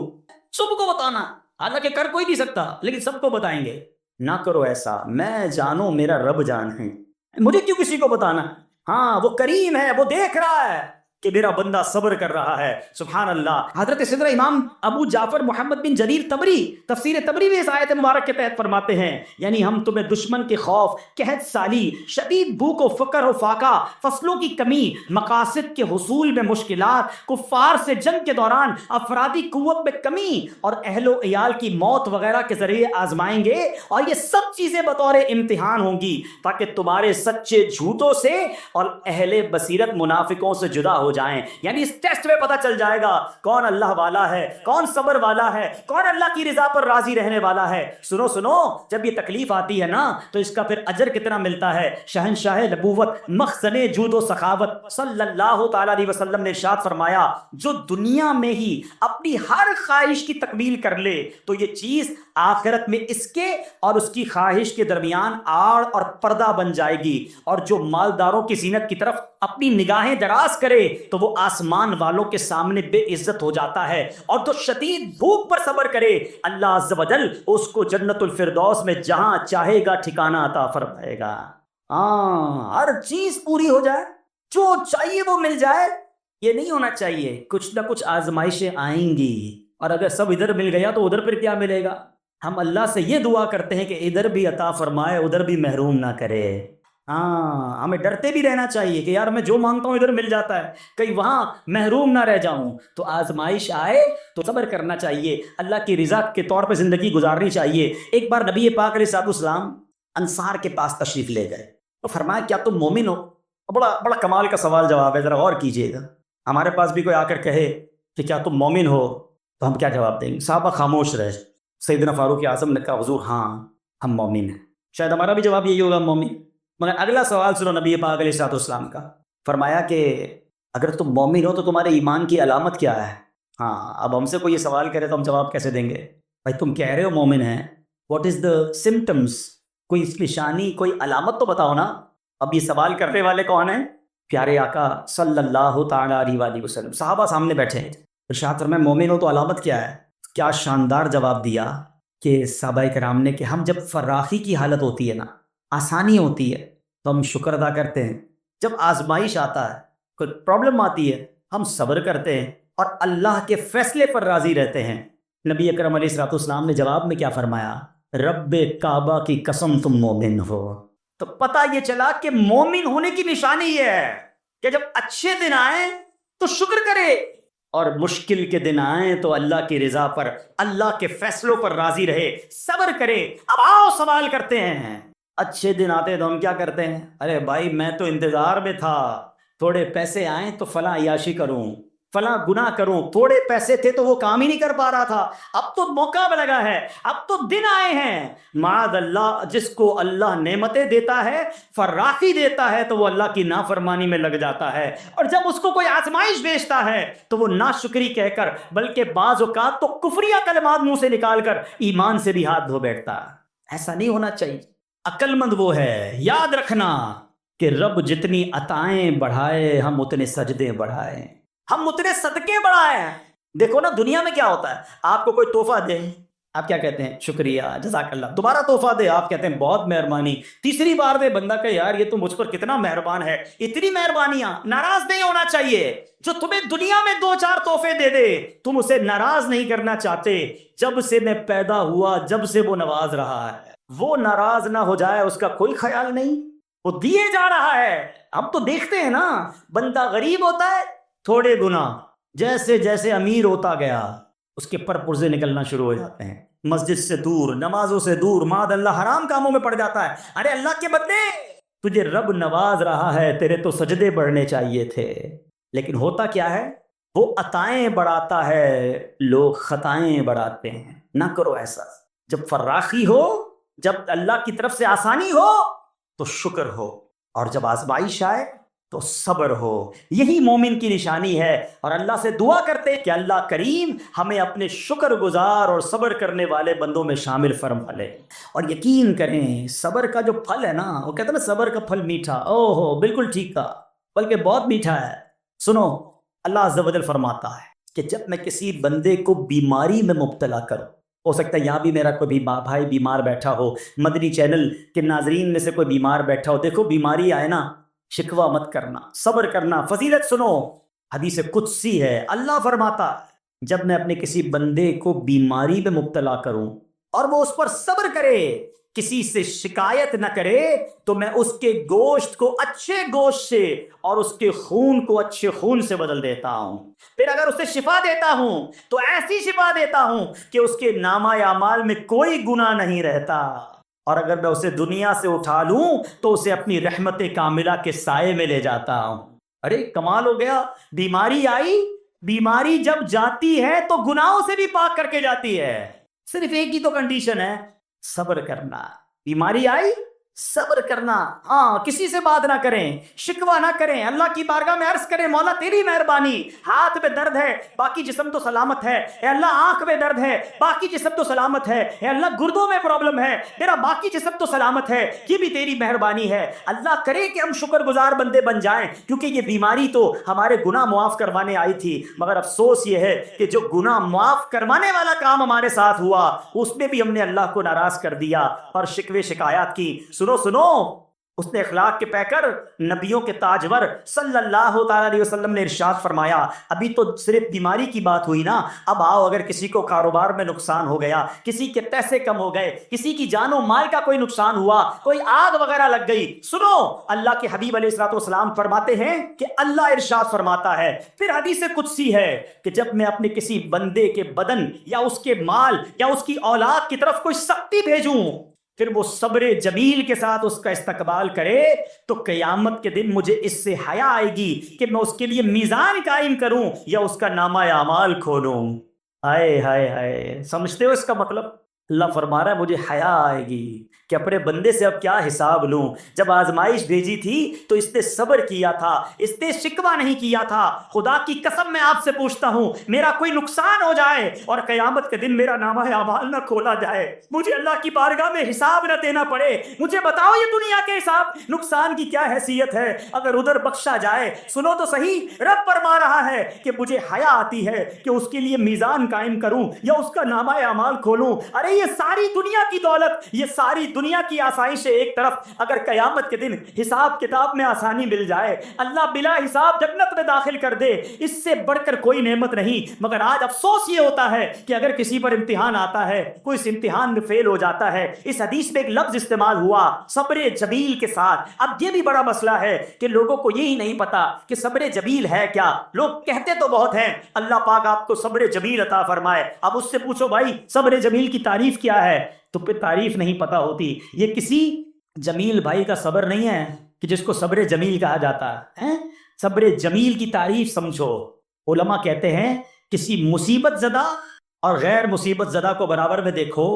سب کو بتانا، حالانکہ کر کوئی نہیں سکتا لیکن سب کو بتائیں گے. نہ کرو ایسا، میں جانوں میرا رب جان ہے، مجھے کیوں کسی کو بتانا. ہاں وہ کریم ہے، وہ دیکھ رہا ہے کہ میرا بندہ صبر کر رہا ہے. سبحان اللہ. حضرت صدر امام ابو جعفر محمد بن جریر طبری تفسیر طبری میں اس آیت مبارک کے تحت فرماتے ہیں، یعنی ہم تمہیں دشمن کے خوف، قحط سالی، شدید بھوک و فقر و فاقہ، فصلوں کی کمی، مقاصد کے حصول میں مشکلات، کفار سے جنگ کے دوران افرادی قوت میں کمی اور اہل و عیال کی موت وغیرہ کے ذریعے آزمائیں گے. اور یہ سب چیزیں بطور امتحان ہوں گی تاکہ تمہارے سچے جھوٹوں سے اور اہل بصیرت منافقوں سے جدا ہو جائیں. یعنی اس ٹیسٹ میں پتہ چل جائے گا کون اللہ والا ہے، کون صبر والا ہے، کون اللہ کی رضا پر راضی رہنے والا ہے. سنو سنو، جب یہ تکلیف آتی ہے نا تو اس کا پھر اجر کتنا ملتا ہے. شہنشاہ نبوت، مخزن جود و سخاوت صلی اللہ تعالی علیہ وسلم نے ارشاد فرمایا، جو دنیا میں ہی اپنی ہر خواہش کی تکمیل کر لے تو یہ چیز آخرت میں اس کے اور اس کی خواہش کے درمیان آڑ اور پردہ بن جائے گی. اور جو مالداروں کی زینت کی طرف اپنی نگاہیں دراز کرے تو وہ آسمان والوں کے سامنے بے عزت ہو جاتا ہے. اور جو شدید بھوک پر صبر کرے اللہ عز و جل اس کو جنت الفردوس میں جہاں چاہے گا ٹھکانہ عطا فرمائے گا. ہر چیز پوری ہو جائے، جو چاہیے وہ مل جائے، یہ نہیں ہونا چاہیے. کچھ نہ کچھ آزمائشیں آئیں گی، اور اگر سب ادھر مل گیا تو ادھر پھر کیا ملے گا. ہم اللہ سے یہ دعا کرتے ہیں کہ ادھر بھی عطا فرمائے، ادھر بھی محروم نہ کرے. ہمیں ڈرتے بھی رہنا چاہیے کہ یار میں جو مانگتا ہوں ادھر مل جاتا ہے، کہیں وہاں محروم نہ رہ جاؤں. تو آزمائش آئے تو صبر کرنا چاہیے، اللہ کی رضا کے طور پہ زندگی گزارنی چاہیے. ایک بار نبی پاک علیہ السلام انصار کے پاس تشریف لے گئے تو فرمایا کیا تم مومن ہو؟ بڑا بڑا کمال کا سوال جواب ہے، ذرا غور کیجئے گا. ہمارے پاس بھی کوئی آ کر کہے کہ کیا تم مومن ہو تو ہم کیا جواب دیں گے؟ صحابہ خاموش رہے. سیدنا فاروق اعظم نے کہا حضور ہاں ہم مومن ہیں. شاید ہمارا بھی جواب یہی ہوگا مومن. مگر اگلا سوال سنو نبی پاک علیہ السلام کا. فرمایا کہ اگر تم مومن ہو تو تمہارے ایمان کی علامت کیا ہے؟ اب ہم سے کوئی یہ سوال کرے تو ہم جواب کیسے دیں گے؟ بھائی تم کہہ رہے ہو مومن ہیں، واٹ از دا سمٹمس؟ کوئی نشانی، کوئی علامت تو بتاؤ نا. اب یہ سوال کرنے والے کون ہیں؟ پیارے آقا صلی اللہ تعالی علیہ وسلم. صحابہ سامنے بیٹھے ہیں. ارشاد فرمایا مومن ہو تو علامت کیا ہے؟ کیا شاندار جواب دیا کہ صحابہ کرام نے کہ ہم جب فراخی کی حالت ہوتی ہے نا، آسانی ہوتی ہے تو ہم شکر ادا کرتے ہیں. جب آزمائش آتا ہے، کوئی پرابلم آتی ہے ہم صبر کرتے ہیں اور اللہ کے فیصلے پر راضی رہتے ہیں۔ نبی اکرم علیہ الصلوۃ والسلام نے جواب میں کیا فرمایا؟ رب کعبہ کی قسم تم مومن ہو۔ تو پتہ یہ چلا کہ مومن ہونے کی نشانی یہ ہے کہ جب اچھے دن آئیں تو شکر کرے، اور مشکل کے دن آئیں تو اللہ کی رضا پر، اللہ کے فیصلوں پر راضی رہے، صبر کرے۔ اب آؤ سوال کرتے ہیں، اچھے دن آتے تو ہم کیا کرتے ہیں؟ ارے بھائی میں تو انتظار میں تھا، تھوڑے پیسے آئیں تو فلاں عیاشی کروں، فلاں گناہ کروں، تھوڑے پیسے تھے تو وہ کام ہی نہیں کر پا رہا تھا، اب تو موقع لگا ہے، اب تو دن آئے ہیں۔ معاذ اللہ، جس کو اللہ نعمتیں دیتا ہے، فراخی دیتا ہے، تو وہ اللہ کی نافرمانی میں لگ جاتا ہے، اور جب اس کو کوئی آزمائش بھیجتا ہے تو وہ ناشکری کہہ کر، بلکہ بعض اوقات تو کفریہ کلمات منہ سے نکال کر ایمان سے بھی ہاتھ دھو بیٹھتا ہے۔ ایسا نہیں ہونا چاہیے۔ عقل مند وہ ہے، یاد رکھنا کہ رب جتنی عطائیں بڑھائے ہم اتنے سجدے بڑھائیں، ہم اتنے صدقے بڑھائے ہیں۔ دیکھو نا دنیا میں کیا ہوتا ہے، آپ کو کوئی تحفہ دے، آپ کیا کہتے ہیں؟ شکریہ، جزاک اللہ۔ دوبارہ تحفہ دے، آپ کہتے ہیں بہت مہربانی۔ تیسری بار دے، بندہ کہ یار یہ تو مجھ پر کتنا مہربان ہے۔ اتنی مہربانیاں، ناراض نہیں ہونا چاہیے۔ جو تمہیں دنیا میں 2-4 تحفے دے دے، تم اسے ناراض نہیں کرنا چاہتے۔ جب سے میں پیدا ہوا، جب سے وہ نواز رہا ہے، وہ ناراض نہ ہو جائے اس کا کوئی خیال نہیں، وہ دیے جا رہا ہے۔ ہم تو دیکھتے ہیں نا، بندہ غریب ہوتا ہے، تھوڑے گناہ، جیسے جیسے امیر ہوتا گیا اس کے پر پرزے نکلنا شروع ہو جاتے ہیں، مسجد سے دور، نمازوں سے دور، معاذ اللہ حرام کاموں میں پڑ جاتا ہے۔ ارے اللہ کے بندے، تجھے رب نواز رہا ہے، تیرے تو سجدے بڑھنے چاہیے تھے۔ لیکن ہوتا کیا ہے، وہ عطائیں بڑھاتا ہے، لوگ خطائیں بڑھاتے ہیں۔ نہ کرو ایسا۔ جب فراخی ہو، جب اللہ کی طرف سے آسانی ہو تو شکر ہو، اور جب آزمائش آئے تو صبر ہو۔ یہی مومن کی نشانی ہے، اور اللہ سے دعا کرتے کہ اللہ کریم ہمیں اپنے شکر گزار اور صبر کرنے والے بندوں میں شامل فرما لے۔ اور یقین کریں، صبر کا جو پھل ہے نا، وہ کہتے ہیں نا صبر کا پھل میٹھا، او ہو بالکل ٹھیک کہا، بلکہ بہت میٹھا ہے۔ سنو، اللہ عز و جل فرماتا ہے کہ جب میں کسی بندے کو بیماری میں مبتلا کروں، ہو سکتا ہے یہاں بھی میرا کوئی بھائی بیمار بیٹھا ہو، مدنی چینل کے ناظرین میں سے کوئی بیمار بیٹھا ہو، دیکھو بیماری آئے نا، شکوہ مت کرنا، صبر کرنا۔ فضیلت سنو، حدیث قدسی ہے، اللہ فرماتا ہے جب میں اپنے کسی بندے کو بیماری میں مبتلا کروں اور وہ اس پر صبر کرے، کسی سے شکایت نہ کرے، تو میں اس کے گوشت کو اچھے گوشت سے اور اس کے خون کو اچھے خون سے بدل دیتا ہوں۔ پھر اگر اسے شفا دیتا ہوں تو ایسی شفا دیتا ہوں کہ اس کے نامہ اعمال میں کوئی گناہ نہیں رہتا، اور اگر میں اسے دنیا سے اٹھا لوں تو اسے اپنی رحمت کاملہ کے سائے میں لے جاتا ہوں۔ ارے کمال ہو گیا، بیماری آئی، بیماری جب جاتی ہے تو گناہوں سے بھی پاک کر کے جاتی ہے۔ صرف ایک ہی تو کنڈیشن ہے، صبر کرنا۔ بیماری آئی، صبر کرنا، ہاں کسی سے بات نہ کریں، شکوہ نہ کریں، اللہ کی بارگاہ میں عرض کریں مولا تیری مہربانی، ہاتھ میں درد ہے باقی جسم تو سلامت ہے، اے اللہ آنکھ میں درد ہے باقی جسم تو سلامت ہے، اے اللہ گردوں میں پرابلم ہے میرا باقی جسم تو سلامت ہے، یہ بھی تیری مہربانی ہے۔ اللہ کرے کہ ہم شکر گزار بندے بن جائیں، کیونکہ یہ بیماری تو ہمارے گناہ معاف کروانے آئی تھی، مگر افسوس یہ ہے کہ جو گناہ معاف کروانے والا کام ہمارے ساتھ ہوا اس میں بھی ہم نے اللہ کو ناراض کر دیا اور شکوے شکایات کی۔ سنو، اس نے اخلاق کے پیکر، نبیوں کے تاجور صلی اللہ تعالی علیہ وسلم نے ارشاد فرمایا، ابھی تو صرف بیماری کی بات ہوئی نا، اب آؤ اگر کسی کو کاروبار میں نقصان ہو گیا، کسی کے پیسے کم ہو گئے، کسی کی جان و مال کا کوئی نقصان ہوا، کوئی آگ وغیرہ لگ گئی، سنو اللہ کے حبیب علیہ الصلوۃ والسلام فرماتے ہیں کہ اللہ ارشاد فرماتا ہے، پھر حدیث قدسی ہے کہ جب میں اپنے کسی بندے کے بدن یا اس کے مال یا اس کی اولاد کی طرف کوئی سختی بھیجوں، پھر وہ صبر جمیل کے ساتھ اس کا استقبال کرے، تو قیامت کے دن مجھے اس سے حیا آئے گی کہ میں اس کے لیے میزان قائم کروں یا اس کا نامہ اعمال کھولوں۔ ہائے ہائے ہائے، سمجھتے ہو اس کا مطلب؟ اللہ فرما رہا ہے مجھے حیا آئے گی کہ اپنے بندے سے اب کیا حساب لوں۔ جب آزمائش بھیجی تھی تو اس نے صبر کیا تھا، اس نے شکوہ نہیں کیا تھا۔ خدا کی قسم میں آپ سے پوچھتا ہوں، میرا کوئی نقصان ہو جائے اور قیامت کے دن میرا نامہ اعمال نہ کھولا جائے، مجھے اللہ کی بارگاہ میں حساب نہ دینا پڑے، مجھے بتاؤ یہ دنیا کے حساب نقصان کی کیا حیثیت ہے اگر ادھر بخشا جائے۔ سنو تو صحیح، رب فرما رہا ہے کہ مجھے حیا آتی ہے کہ اس کے لیے میزان قائم کروں یا اس کا نامہ اعمال کھولوں۔ ارے یہ ساری دنیا کی دولت، یہ ساری دنیا کی آسائشیں ایک طرف، اگر قیامت کے دن حساب کتاب میں آسانی مل جائے، اللہ بلا حساب جنت میں داخل کر دے، اس سے بڑھ کر کوئی نعمت نہیں۔ مگر آج افسوس یہ ہوتا ہے کہ اگر کسی پر امتحان آتا ہے، کوئی اس امتحان میں فیل ہو جاتا ہے، اس حدیث میں ایک لفظ استعمال ہوا صبر جمیل کے ساتھ۔ اب یہ بھی بڑا مسئلہ ہے کہ لوگوں کو یہی نہیں پتا کہ صبر جمیل ہے کیا۔ لوگ کہتے تو بہت ہیں اللہ پاک آپ کو صبر جمیل عطا فرمائے، اب اس سے پوچھو بھائی صبر جمیل کی تعریف کیا ہے، تو پھر تعریف نہیں پتا ہوتی۔ یہ کسی جمیل بھائی کا صبر نہیں ہے کہ جس کو صبر جمیل کہا جاتا ہے۔ صبر جمیل کی تعریف سمجھو۔ علماء کہتے ہیں کسی مصیبت زدہ اور غیر مصیبت زدہ کو برابر میں دیکھو،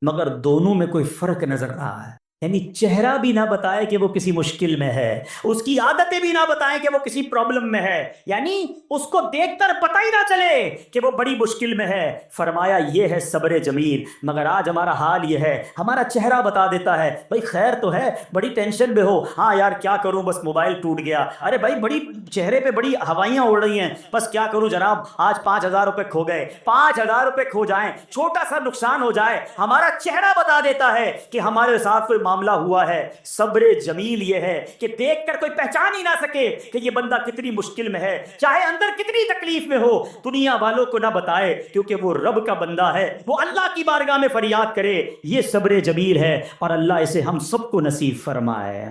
مگر دونوں میں کوئی فرق نظر رہا ہے۔ یعنی چہرہ بھی نہ بتائے کہ وہ کسی مشکل میں ہے، اس کی عادتیں بھی نہ بتائیں کہ وہ کسی پرابلم میں ہے، یعنی اس کو دیکھ کر پتہ ہی نہ چلے کہ وہ بڑی مشکل میں ہے۔ فرمایا یہ ہے صبر جمیل۔ مگر آج ہمارا حال یہ ہے، ہمارا چہرہ بتا دیتا ہے بھائی خیر تو ہے، بڑی ٹینشن میں ہو، ہاں یار کیا کروں بس موبائل ٹوٹ گیا، ارے بھائی بڑی چہرے پہ بڑی ہوائیاں اڑ رہی ہیں، بس کیا کروں جناب آج 5,000 روپے کھو گئے۔ 5,000 روپے کھو جائیں، چھوٹا سا نقصان ہو جائے، ہمارا چہرہ بتا دیتا ہے کہ ہمارے ساتھ کوئی معاملہ ہوا ہے۔ صبر جمیل یہ ہے کہ دیکھ کر کوئی پہچان ہی نہ سکے کہ یہ بندہ کتنی مشکل میں ہے، چاہے اندر کتنی تکلیف میں ہو، دنیا والوں کو نہ بتائے کیونکہ وہ رب کا بندہ ہے، وہ اللہ کی بارگاہ میں فریاد کرے۔ یہ صبر جمیل ہے اور اللہ اسے ہم سب کو نصیب فرمائے۔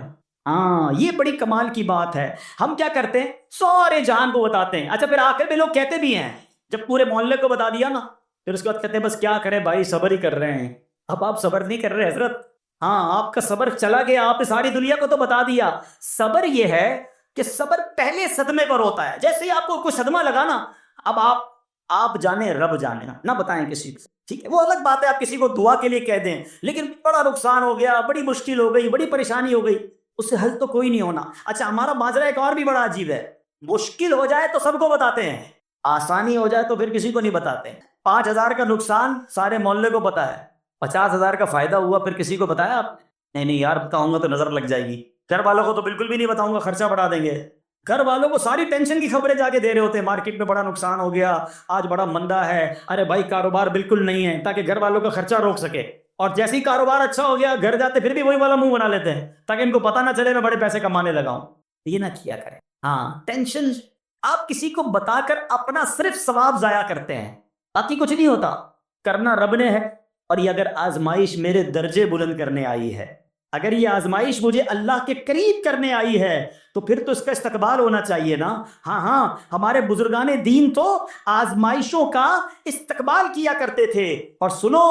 ہاں یہ بڑی کمال کی بات ہے۔ ہم کیا کرتے ہیں سارے جہان کو بتاتے ہیں، اچھا پھر آخر میں لوگ کہتے بھی ہیں جب پورے محلے کو بتا دیا نا، پھر اس کے بعد کہتے ہیں بس کیا کریں بھائی صبر ہی کر رہے ہیں۔ اب آپ صبر نہیں کر رہے حضرت، ہاں آپ کا صبر چلا گیا، آپ نے ساری دنیا کو تو بتا دیا۔ صبر یہ ہے کہ صبر پہلے صدمے پر ہوتا ہے، جیسے ہی آپ کو کوئی صدمہ لگا نا، اب آپ جانے رب جانے نہ بتائیں کسی کو، ٹھیک ہے وہ الگ بات ہے، آپ کسی کو دعا کے لیے کہہ دیں، لیکن بڑا نقصان ہو گیا، بڑی مشکل ہو گئی، بڑی پریشانی ہو گئی، اس سے حل تو کوئی نہیں ہونا۔ اچھا ہمارا ماجرا ایک اور بھی بڑا عجیب ہے، مشکل ہو جائے تو سب کو بتاتے ہیں، آسانی ہو جائے تو پھر کسی کو نہیں بتاتے۔ 5,000 کا نقصان سارے محلے کو پتا ہے، 50,000 کا فائدہ ہوا پھر کسی کو بتایا آپ نے؟ نہیں یار بتاؤں گا تو نظر لگ جائے گی۔ گھر والوں کو تو بالکل بھی نہیں بتاؤں گا، خرچہ بڑھا دیں گے۔ گھر والوں کو ساری ٹینشن کی خبریں جا کے دے رہے ہوتے ہیں، مارکیٹ میں بڑا نقصان ہو گیا، آج بڑا مندہ ہے، ارے بھائی کاروبار بالکل نہیں ہے، تاکہ گھر والوں کا خرچہ روک سکے۔ اور جیسے ہی کاروبار اچھا ہو گیا گھر جاتے پھر بھی وہی والا منہ بنا لیتے ہیں تاکہ ان کو پتہ نہ چلے میں بڑے پیسے کمانے لگا ہوں۔ یہ نہ کیا کریں۔ ہاں ٹینشن آپ کسی کو بتا کر اپنا صرف ثواب ضائع کرتے ہیں، باقی کچھ نہیں ہوتا، کرنا رب نے ہے۔ اور یہ اگر آزمائش میرے درجے بلند کرنے آئی ہے، اگر یہ آزمائش مجھے اللہ کے قریب کرنے آئی ہے، تو پھر تو اس کا استقبال ہونا چاہیے نا۔ ہاں ہمارے بزرگان دین تو آزمائشوں کا استقبال کیا کرتے تھے۔ اور سنو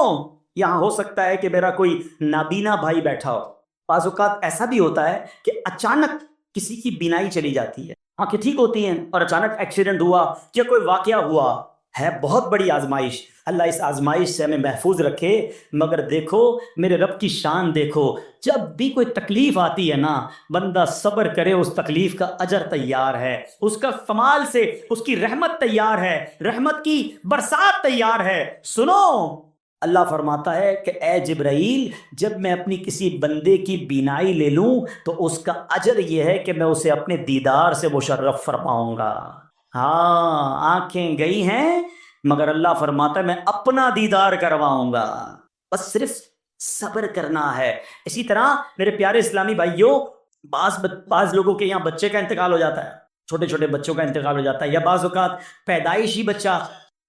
یہاں ہو سکتا ہے کہ میرا کوئی نابینا بھائی بیٹھا ہو، بعض اوقات ایسا بھی ہوتا ہے کہ اچانک کسی کی بینائی چلی جاتی ہے، آنکھیں ٹھیک ہوتی ہیں اور اچانک ایکسیڈنٹ ہوا یا کوئی واقعہ ہوا ہے، بہت بڑی آزمائش۔ اللہ اس آزمائش سے ہمیں محفوظ رکھے۔ مگر دیکھو میرے رب کی شان دیکھو، جب بھی کوئی تکلیف آتی ہے نا، بندہ صبر کرے، اس تکلیف کا اجر تیار ہے، اس کا کمال سے اس کی رحمت تیار ہے، رحمت کی برسات تیار ہے۔ سنو اللہ فرماتا ہے کہ اے جبرائیل جب میں اپنی کسی بندے کی بینائی لے لوں تو اس کا اجر یہ ہے کہ میں اسے اپنے دیدار سے مشرف فرماؤں گا۔ ہاں آنکھیں گئی ہیں مگر اللہ فرماتا ہے میں اپنا دیدار کرواؤں گا، بس صرف صبر کرنا ہے۔ اسی طرح میرے پیارے اسلامی بھائیوں، بعض لوگوں کے یہاں بچے کا انتقال ہو جاتا ہے، چھوٹے چھوٹے بچوں کا انتقال ہو جاتا ہے، یا بعض اوقات پیدائشی بچہ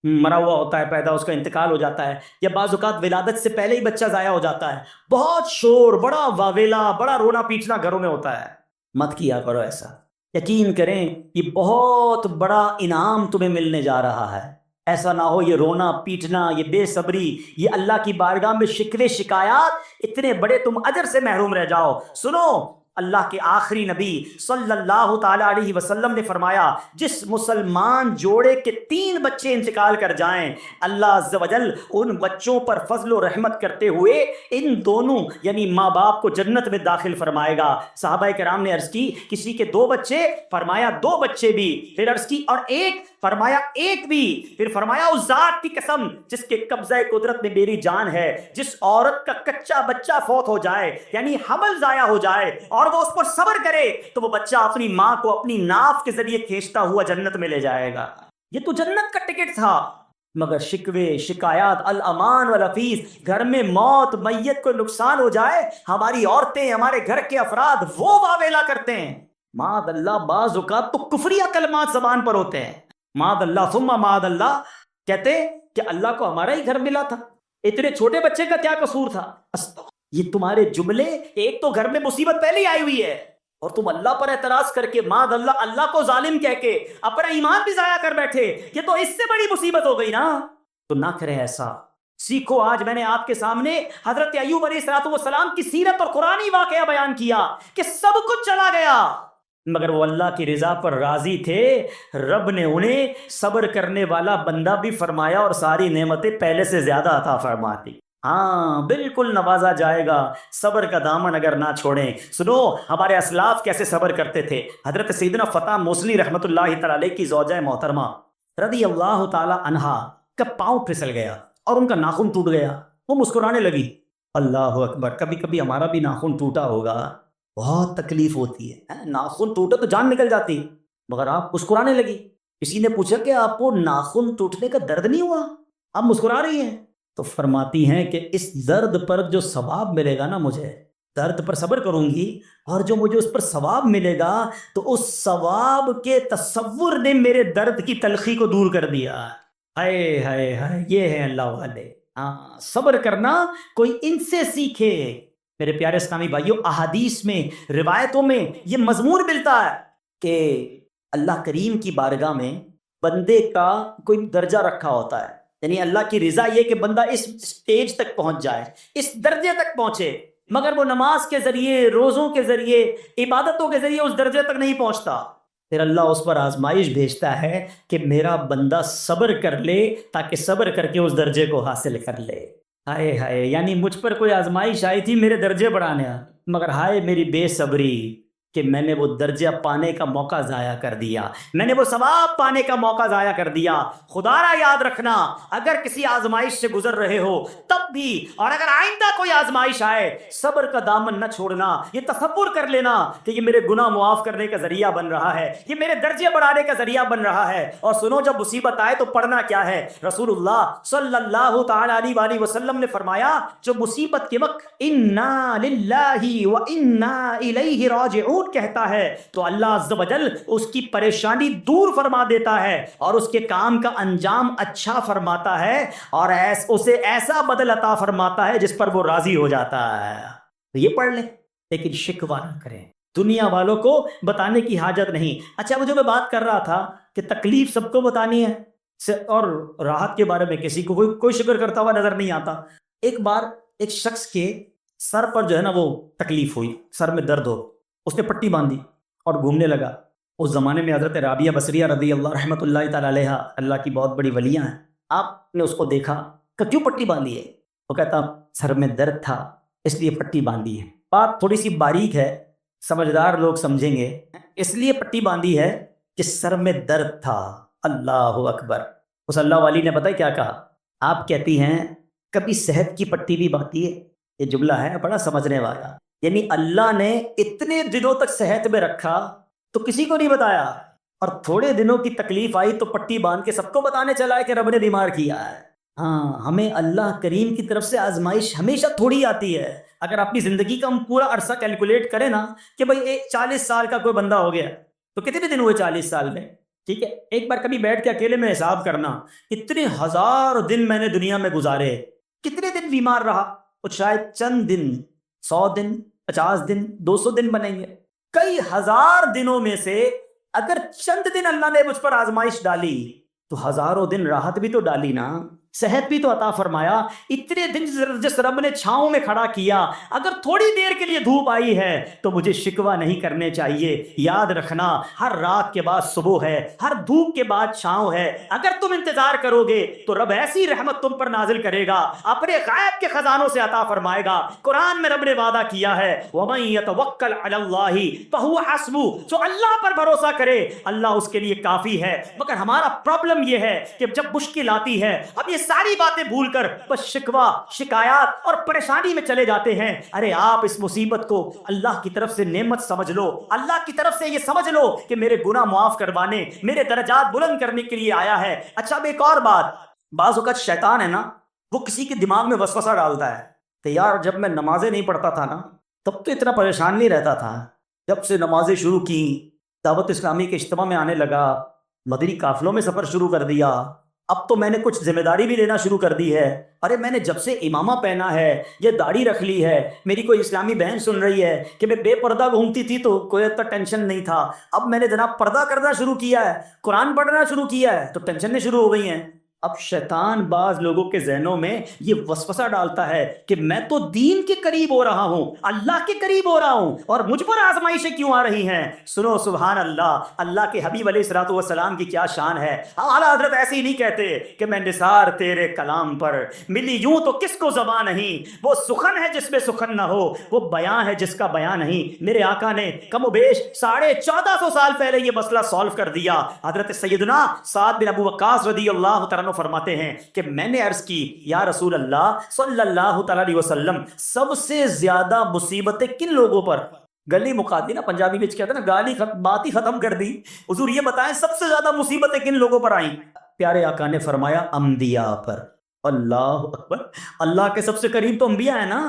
مرا ہوا ہوتا ہے پیدا، اس کا انتقال ہو جاتا ہے، یا بعض اوقات ولادت سے پہلے ہی بچہ ضائع ہو جاتا ہے، بہت شور، بڑا واویلا، بڑا رونا پیٹنا گھروں میں ہوتا ہے۔ مت کیا کرو ایسا، یقین کریں یہ بہت بڑا انعام تمہیں ملنے جا رہا ہے۔ ایسا نہ ہو یہ رونا پیٹنا، یہ بے صبری، یہ اللہ کی بارگاہ میں شکوے شکایات، اتنے بڑے تم اجر سے محروم رہ جاؤ۔ سنو اللہ کے آخری نبی صلی اللہ تعالی علیہ وسلم نے فرمایا جس مسلمان جوڑے کے 3 بچے انتقال کر جائیں، اللہ عز و جل ان بچوں پر فضل و رحمت کرتے ہوئے ان دونوں یعنی ماں باپ کو جنت میں داخل فرمائے گا۔ صحابہ کرام نے عرض کی کسی کے 2 بچے، فرمایا 2 بچے بھی، پھر عرض کی اور 1، فرمایا 1 بھی، پھر فرمایا اس ذات کی قسم جس کے قبضہ قدرت میں میری جان ہے، جس عورت کا کچا بچہ فوت ہو جائے یعنی حمل ضائع ہو جائے اور وہ اس پر صبر کرے تو وہ بچہ اپنی ماں کو اپنی ناف کے ذریعے کھینچتا ہوا جنت میں لے جائے گا۔ یہ تو جنت کا ٹکٹ تھا۔ مگر شکوے شکایات الامان والعفیف، گھر میں موت میت کو نقصان ہو جائے، ہماری عورتیں ہمارے گھر کے افراد وہ واویلا کرتے ہیں، معاذ اللہ بعض اوقات تو کفریہ کلمات زبان پر ہوتے ہیں، معاذ اللہ ثم معاذ اللہ، کہتے کہ اللہ کو ہمارا ہی گھر ملا تھا، اتنے چھوٹے بچے کا کیا قصور تھا؟ یہ تمہارے جملے، ایک تو گھر میں مصیبت پہلے ہی آئی ہوئی ہے اور تم اللہ پر اعتراض کر کے معاذ اللہ اللہ کو ظالم کہہ کے اپنا ایمان بھی ضائع کر بیٹھے، یہ تو اس سے بڑی مصیبت ہو گئی نا۔ تو نہ کریں ایسا، سیکھو۔ آج میں نے آپ کے سامنے حضرت ایوب علیہ السلام کی سیرت اور قرآنی واقعہ بیان کیا کہ سب کچھ چلا گیا مگر وہ اللہ کی رضا پر راضی تھے، رب نے انہیں صبر کرنے والا بندہ بھی فرمایا اور ساری نعمتیں پہلے سے زیادہ عطا فرما دی۔ ہاں بالکل نوازا جائے گا، صبر کا دامن اگر نہ چھوڑیں۔ سنو ہمارے اسلاف کیسے صبر کرتے تھے۔ حضرت سیدنا فتح موصلی رحمۃ اللہ تعالی علیہ کی زوجہ محترمہ رضی اللہ تعالی عنہا کا پاؤں پھسل گیا اور ان کا ناخن ٹوٹ گیا، وہ مسکرانے لگی۔ اللہ اکبر، کبھی کبھی ہمارا بھی ناخن ٹوٹا ہوگا، بہت تکلیف ہوتی ہے، ناخن ٹوٹا تو جان نکل جاتی، مگر آپ مسکرانے لگی۔ کسی نے پوچھا کہ آپ کو ناخن ٹوٹنے کا درد نہیں ہوا، آپ مسکرا رہی ہیں؟ تو فرماتی ہیں کہ اس درد پر جو ثواب ملے گا نا، مجھے درد پر صبر کروں گی اور جو مجھے اس پر ثواب ملے گا تو اس ثواب کے تصور نے میرے درد کی تلخی کو دور کر دیا۔ ہائے ہائے ہائے، یہ ہے اللہ والے۔ ہاں صبر کرنا کوئی ان سے سیکھے۔ میرے پیارے اسلامی بھائیوں، احادیث میں روایتوں میں یہ مضمون ملتا ہے کہ اللہ کریم کی بارگاہ میں بندے کا کوئی درجہ رکھا ہوتا ہے، یعنی اللہ کی رضا یہ کہ بندہ اس سٹیج تک پہنچ جائے، اس درجے تک پہنچے، مگر وہ نماز کے ذریعے، روزوں کے ذریعے، عبادتوں کے ذریعے اس درجے تک نہیں پہنچتا۔ پھر اللہ اس پر آزمائش بھیجتا ہے کہ میرا بندہ صبر کر لے تاکہ صبر کر کے اس درجے کو حاصل کر لے۔ ہائے ہائے، یعنی مجھ پر کوئی آزمائش آئی تھی میرے درجے بڑھانے، مگر ہائے میری بے صبری کہ میں نے وہ درجہ پانے کا موقع ضائع کر دیا، میں نے وہ ثواب پانے کا موقع ضائع کر دیا۔ خدا را یاد رکھنا، اگر کسی آزمائش سے گزر رہے ہو تب بھی، اور اگر آئندہ کوئی آزمائش آئے، صبر کا دامن نہ چھوڑنا، یہ تصور کر لینا کہ یہ میرے گناہ معاف کرنے کا ذریعہ بن رہا ہے، یہ میرے درجے بڑھانے کا ذریعہ بن رہا ہے۔ اور سنو، جب مصیبت آئے تو پڑھنا کیا ہے؟ رسول اللہ صلی اللہ تعالی علیہ وآلہ وسلم نے فرمایا، جو مصیبت کے وقت انا للہ و انا الیہ راجعون کہتا ہے تو اللہ عز و جل اس کی پریشانی دور فرما دیتا ہے اور اس کے کام کا انجام اچھا فرماتا ہے اور اسے ایسا بدل عطا فرماتا ہے جس پر وہ راضی ہو جاتا ہے۔ تو یہ پڑھ لیں، لیکن شکوہ نہ کریں، دنیا والوں کو بتانے کی حاجت نہیں۔ اچھا، وہ جو میں بات کر رہا تھا کہ تکلیف سب کو بتانی ہے اور راحت کے بارے میں کسی کو کوئی شکر کرتا ہوا نظر نہیں آتا۔ ایک بار ایک شخص کے سر پر جو ہے نا وہ تکلیف ہوئی، سر میں درد ہو، اس نے پٹی باندھی اور گھومنے لگا۔ اس زمانے میں حضرت رابعہ بصریہ رضی اللہ رحمۃ اللہ تعالی علیہ، اللہ کی بہت بڑی ولیاں ہیں، آپ نے اس کو دیکھا کہ کیوں پٹی باندھی ہے؟ وہ کہتا سر میں درد تھا اس لیے پٹی باندھی ہے۔ بات تھوڑی سی باریک ہے، سمجھدار لوگ سمجھیں گے، اس لیے پٹی باندھی ہے کہ سر میں درد تھا۔ اللہ اکبر۔ اس اللہ والی نے پتہ کیا کہا؟ آپ کہتی ہیں کبھی صحت کی پٹی بھی باندھی ہے؟ یہ جملہ ہے بڑا سمجھنے والا، یعنی اللہ نے اتنے دنوں تک صحت میں رکھا تو کسی کو نہیں بتایا، اور تھوڑے دنوں کی تکلیف آئی تو پٹی باندھ کے سب کو بتانے چلا ہے کہ رب نے بیمار کیا ہے۔ ہاں، ہمیں اللہ کریم کی طرف سے آزمائش ہمیشہ تھوڑی آتی ہے۔ اگر اپنی زندگی کا ہم پورا عرصہ کیلکولیٹ کریں نا کہ بھئی 40 سال کا کوئی بندہ ہو گیا تو کتنے دن ہوئے 40 سال میں؟ ٹھیک ہے، ایک بار کبھی بیٹھ کے اکیلے میں حساب کرنا، اتنے ہزار دن میں نے دنیا میں گزارے، کتنے دن بیمار رہا؟ اور شاید چند دن، 100 دن، 50 دن، 200 دن بنیں گے۔ کئی ہزار دنوں میں سے اگر چند دن اللہ نے مجھ پر آزمائش ڈالی تو ہزاروں دن راحت بھی تو ڈالی نا، صحت بھی تو عطا فرمایا۔ اتنے دن جس رب نے چھاؤں میں کھڑا کیا، اگر تھوڑی دیر کے لیے دھوپ آئی ہے تو مجھے شکوہ نہیں کرنے چاہیے۔ یاد رکھنا، ہر رات کے بعد صبح ہے، ہر دھوپ کے بعد چھاؤں ہے۔ اگر تم انتظار کرو گے تو رب ایسی رحمت تم پر نازل کرے گا، اپنے غائب کے خزانوں سے عطا فرمائے گا۔ قرآن میں رب نے وعدہ کیا ہے وَمَن يَتَوَكَّلْ عَلَى اللَّهِ فَهُوَ حَسْبُهُ، جو اللہ پر بھروسہ کرے اللہ اس کے لیے کافی ہے۔ مگر ہمارا پرابلم یہ ہے کہ جب مشکل آتی ہے، اب یہ ساری باتیں بھول کر بس شکوہ، شکایات اور پریشانی میں چلے جاتے ہیں۔ ارے آپ اس مصیبت کو اللہ کی طرف سے نعمت سمجھ لو، اللہ کی طرف سے یہ سمجھ لو کہ میرے گناہ معاف کروانے، میرے درجات بلند کرنے کے لیے آیا ہے۔ اچھا، اب ایک اور بات، بعض اوقات شیطان ہے نا، وہ کسی کے دماغ میں وسوسہ ڈالتا ہے کہ یار جب میں نمازیں نہیں پڑھتا تھا نا تب تو اتنا پریشان نہیں رہتا تھا، جب سے نمازیں شروع کی، دعوت اسلامی کے اجتماع میں آنے لگا، مدنی قافلوں میں سفر شروع کر دیا، اب تو میں نے کچھ ذمہ داری بھی لینا شروع کر دی ہے، ارے میں نے جب سے امامہ پہنا ہے، یہ داڑھی رکھ لی ہے، میری کوئی اسلامی بہن سن رہی ہے کہ میں بے پردہ گھومتی تھی تو کوئی اتنا ٹینشن نہیں تھا، اب میں نے جناب پردہ کرنا شروع کیا ہے، قرآن پڑھنا شروع کیا ہے تو ٹینشنیں شروع ہو گئی ہیں۔ اب شیطان بعض لوگوں کے ذہنوں میں یہ وسوسہ ڈالتا ہے کہ میں تو دین کے قریب ہو رہا ہوں، اللہ کے قریب ہو رہا ہوں، اور مجھ پر آزمائشیں کیوں آ رہی ہیں؟ سنو سبحان اللہ، اللہ کے حبیب علیہ الصلوۃ والسلام کی کیا شان ہے۔ اعلیٰ حضرت ایسے ہی نہیں کہتے کہ میں نثار تیرے کلام پر، ملی یوں تو کس کو زبان نہیں، وہ سخن ہے جس میں سخن نہ ہو، وہ بیان ہے جس کا بیان نہیں۔ میرے آقا نے کم و بیش 1450 سال پہلے یہ مسئلہ سالو کر دیا۔ حضرت سیدنا سعد بن ابو وقاص رضی اللہ تعالیٰ فرماتے ہیں کہ میں نے عرض کی یا رسول اللہ صلی اللہ تعالیٰ علیہ وسلم، سب سے زیادہ مصیبتیں کن لوگوں پر؟ گلی مکا دی نا، پنجابی میں کہتے ہیں نا، گالی بات ہی ختم کر دی۔ حضور یہ بتائیں سب سے زیادہ مصیبتیں کن لوگوں پر آئیں؟ پیارے آقا نے فرمایا انبیاء پر۔ اللہ اکبر، اللہ کے سب سے قریب تو انبیاء ہیں نا،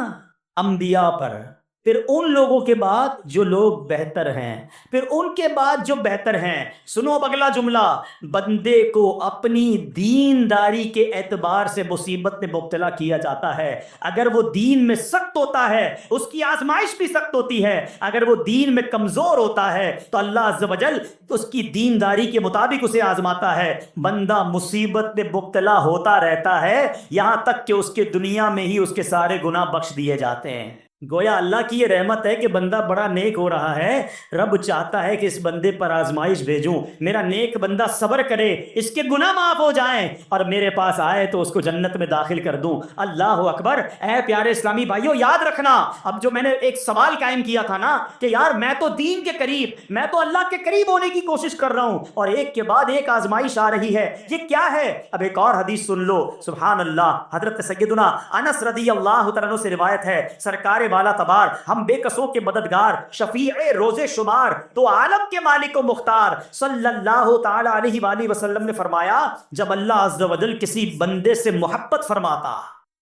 انبیاء پر، پھر ان لوگوں کے بعد جو لوگ بہتر ہیں، پھر ان کے بعد جو بہتر ہیں۔ سنو اب اگلا جملہ، بندے کو اپنی دینداری کے اعتبار سے مصیبت میں مبتلا کیا جاتا ہے۔ اگر وہ دین میں سخت ہوتا ہے اس کی آزمائش بھی سخت ہوتی ہے، اگر وہ دین میں کمزور ہوتا ہے تو اللہ عز و جل اس کی دینداری کے مطابق اسے آزماتا ہے۔ بندہ مصیبت میں مبتلا ہوتا رہتا ہے یہاں تک کہ اس کے دنیا میں ہی اس کے سارے گناہ بخش دیے جاتے ہیں۔ گویا اللہ کی یہ رحمت ہے کہ بندہ بڑا نیک ہو رہا ہے، رب چاہتا ہے کہ اس بندے پر آزمائش بھیجوں، میرا نیک بندہ صبر کرے، اس کے گناہ معاف ہو جائیں اور میرے پاس آئے تو اس کو جنت میں داخل کر دوں۔ اللہ اکبر۔ اے پیارے اسلامی بھائیوں، یاد رکھنا، اب جو میں نے ایک سوال قائم کیا تھا نا کہ یار میں تو دین کے قریب، میں تو اللہ کے قریب ہونے کی کوشش کر رہا ہوں اور ایک کے بعد ایک آزمائش آ رہی ہے، یہ کیا ہے؟ اب ایک اور حدیث سن لو، سبحان اللہ۔ حضرت سیدنا انس رضی اللہ تعالیٰ عنہ سے روایت ہے، سرکار والا تبار، ہم بے کسوں کے مددگار، شفیع روز شمار، تو عالم کے مالک و مختار، صلی اللہ تعالی علیہ وآلہ وسلم نے فرمایا، جب اللہ عز و جل کسی بندے سے محبت فرماتا،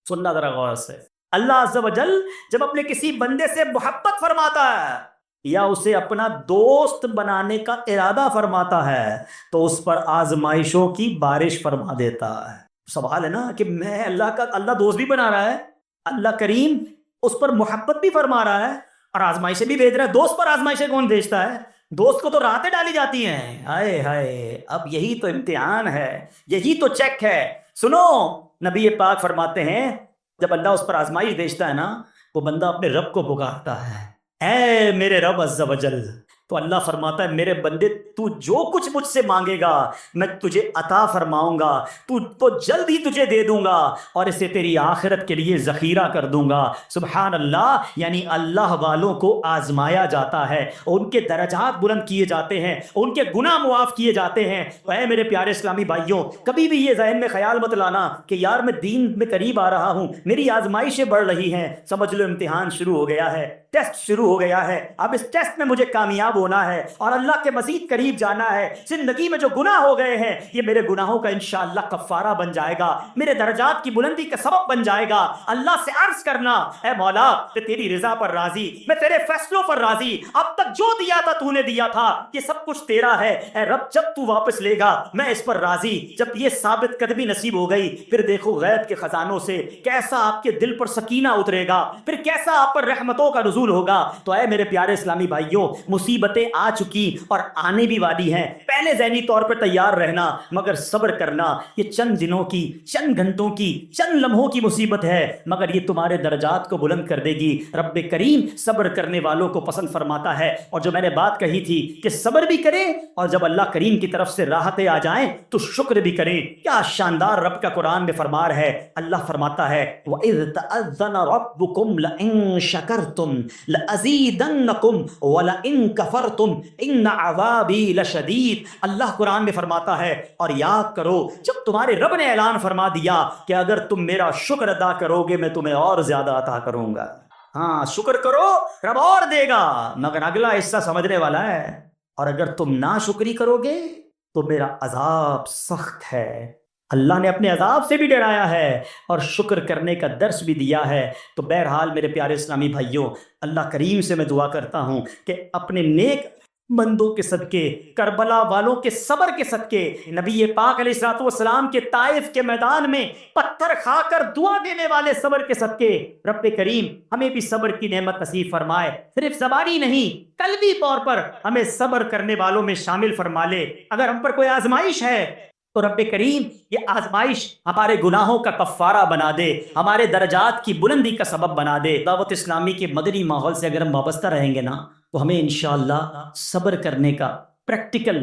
سننا ذرا غور سے، اللہ عز و جل جب اپنے کسی بندے سے محبت فرماتا ہے یا اسے اپنا دوست بنانے کا ارادہ فرماتا ہے تو اس پر آزمائشوں کی بارش فرما دیتا ہے۔ سوال ہے نا کہ میں اللہ دوست بھی بنا رہا ہے، اللہ کریم اس پر محبت بھی فرما رہا ہے اور آزمائشیں بھی بھیج رہا ہے۔ دوست پر آزمائشیں کون بھیجتا ہے؟ دوست کو تو راحتیں ڈالی جاتی ہیں۔ ہائے ہائے، اب یہی تو امتحان ہے، یہی تو چیک ہے۔ سنو، نبی پاک فرماتے ہیں جب اللہ اس پر آزمائش بھیجتا ہے نا، وہ بندہ اپنے رب کو پکارتا ہے، اے میرے رب عز و جل، تو اللہ فرماتا ہے میرے بندے تو جو کچھ مجھ سے مانگے گا میں تجھے عطا فرماؤں گا، تو جلد ہی تجھے دے دوں گا اور اسے تیری آخرت کے لیے ذخیرہ کر دوں گا۔ سبحان اللہ۔ یعنی اللہ والوں کو آزمایا جاتا ہے، ان کے درجات بلند کیے جاتے ہیں، ان کے گناہ معاف کیے جاتے ہیں۔ تو اے میرے پیارے اسلامی بھائیوں، کبھی بھی یہ ذہن میں خیال مت لانا کہ یار میں دین میں قریب آ رہا ہوں، میری آزمائشیں بڑھ رہی ہیں، سمجھ لو امتحان شروع ہو گیا ہے، ٹیسٹ شروع ہو گیا ہے، اب اس ٹیسٹ میں مجھے کامیاب ہونا ہے اور اللہ کے مزید قریب جانا ہے۔ زندگی میں جو گناہ ہو گئے ہیں یہ میرے گناہوں کا انشاءاللہ کفارہ بن جائے گا، میرے درجات کی بلندی کا سبب بن جائے گا۔ اللہ سے عرض کرنا، اے مولا میں تیری رضا پر راضی، میں تیرے فیصلوں پر راضی، اب تک جو دیا تھا تو نے دیا تھا، یہ سب کچھ تیرا ہے، اے رب جب تو واپس لے گا میں اس پر راضی۔ جب یہ ثابت قدمی نصیب ہو گئی پھر دیکھو غیب کے خزانوں سے کیسا آپ کے دل پر سکینہ اترے گا، پھر کیسا آپ پر رحمتوں کا نزول ہوگا۔ تو اے میرے پیارے اسلامی بھائیوں، مصیبتیں آ چکی اور آنے بھی والی ہیں، پہلے ذہنی طور پر تیار رہنا، مگر صبر کرنا۔ یہ چند دنوں کی، چند گھنٹوں کی، چند لمحوں کی مصیبت ہے مگر یہ تمہارے درجات کو بلند کر دے گی۔ رب کریم صبر کرنے والوں کو پسند فرماتا ہے۔ اور جو میں نے بات کہی تھی کہ صبر بھی کریں اور جب اللہ کریم کی طرف سے راحتیں آ جائیں تو شکر بھی کریں، کیا شاندار رب کا قرآن میں فرمان ہے۔ اللہ فرماتا ہے وَإِذْ تَأَذَّنَ رَبُّكُمْ لَإِن شَكَرْتُمْ لَأَزِيدَنَّكُمْ وَلَإِن كَفَرْتُمْ إِنَّ عَذَابِي لَشَدِيدٌ۔ اللہ قرآن میں فرماتا ہے اور یاد کرو جب تمہارے رب نے اعلان فرما دیا کہ اگر تم میرا شکر ادا کرو گے میں تمہیں اور زیادہ عطا کروں گا۔ ہاں شکر کرو رب اور دے گا، مگر اگلا حصہ سمجھنے والا ہے، اور اگر تم ناشکری کرو گے تو میرا عذاب سخت ہے۔ اللہ نے اپنے عذاب سے بھی ڈرایا ہے اور شکر کرنے کا درس بھی دیا ہے۔ تو بہرحال میرے پیارے اسلامی بھائیوں، اللہ کریم سے میں دعا کرتا ہوں کہ اپنے نیک بندوں کے صدقے، کربلا والوں کے صبر کے صدقے، نبی پاک علیہ الصلوۃ والسلام کے طائف کے میدان میں پتھر کھا کر دعا دینے والے صبر کے صدقے، رب کریم ہمیں بھی صبر کی نعمت نصیب فرمائے، صرف زبانی نہیں قلبی طور پر ہمیں صبر کرنے والوں میں شامل فرما لے۔ اگر ہم پر کوئی آزمائش ہے تو رب کریم یہ آزمائش ہمارے گناہوں کا کفارہ بنا دے، ہمارے درجات کی بلندی کا سبب بنا دے۔ دعوت اسلامی کے مدنی ماحول سے اگر ہم وابستہ رہیں گے نا تو ہمیں انشاءاللہ صبر کرنے کا پریکٹیکل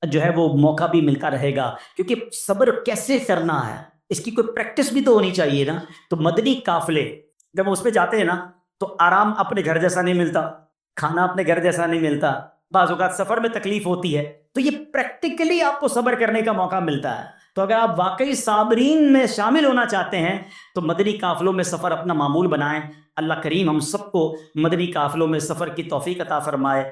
جو ہے وہ موقع بھی ملتا رہے گا، کیونکہ صبر کیسے کرنا ہے اس کی کوئی پریکٹس بھی تو ہونی چاہیے نا۔ تو مدنی قافلے جب اس پہ جاتے ہیں نا تو آرام اپنے گھر جیسا نہیں ملتا، کھانا اپنے گھر جیسا نہیں ملتا، بعض اوقات سفر میں تکلیف ہوتی ہے، تو یہ پریکٹیکلی آپ کو صبر کرنے کا موقع ملتا ہے۔ تو اگر آپ واقعی صابرین میں شامل ہونا چاہتے ہیں تو مدنی قافلوں میں سفر اپنا معمول بنائیں۔ اللہ کریم ہم سب کو مدنی قافلوں میں سفر کی توفیق عطا فرمائے۔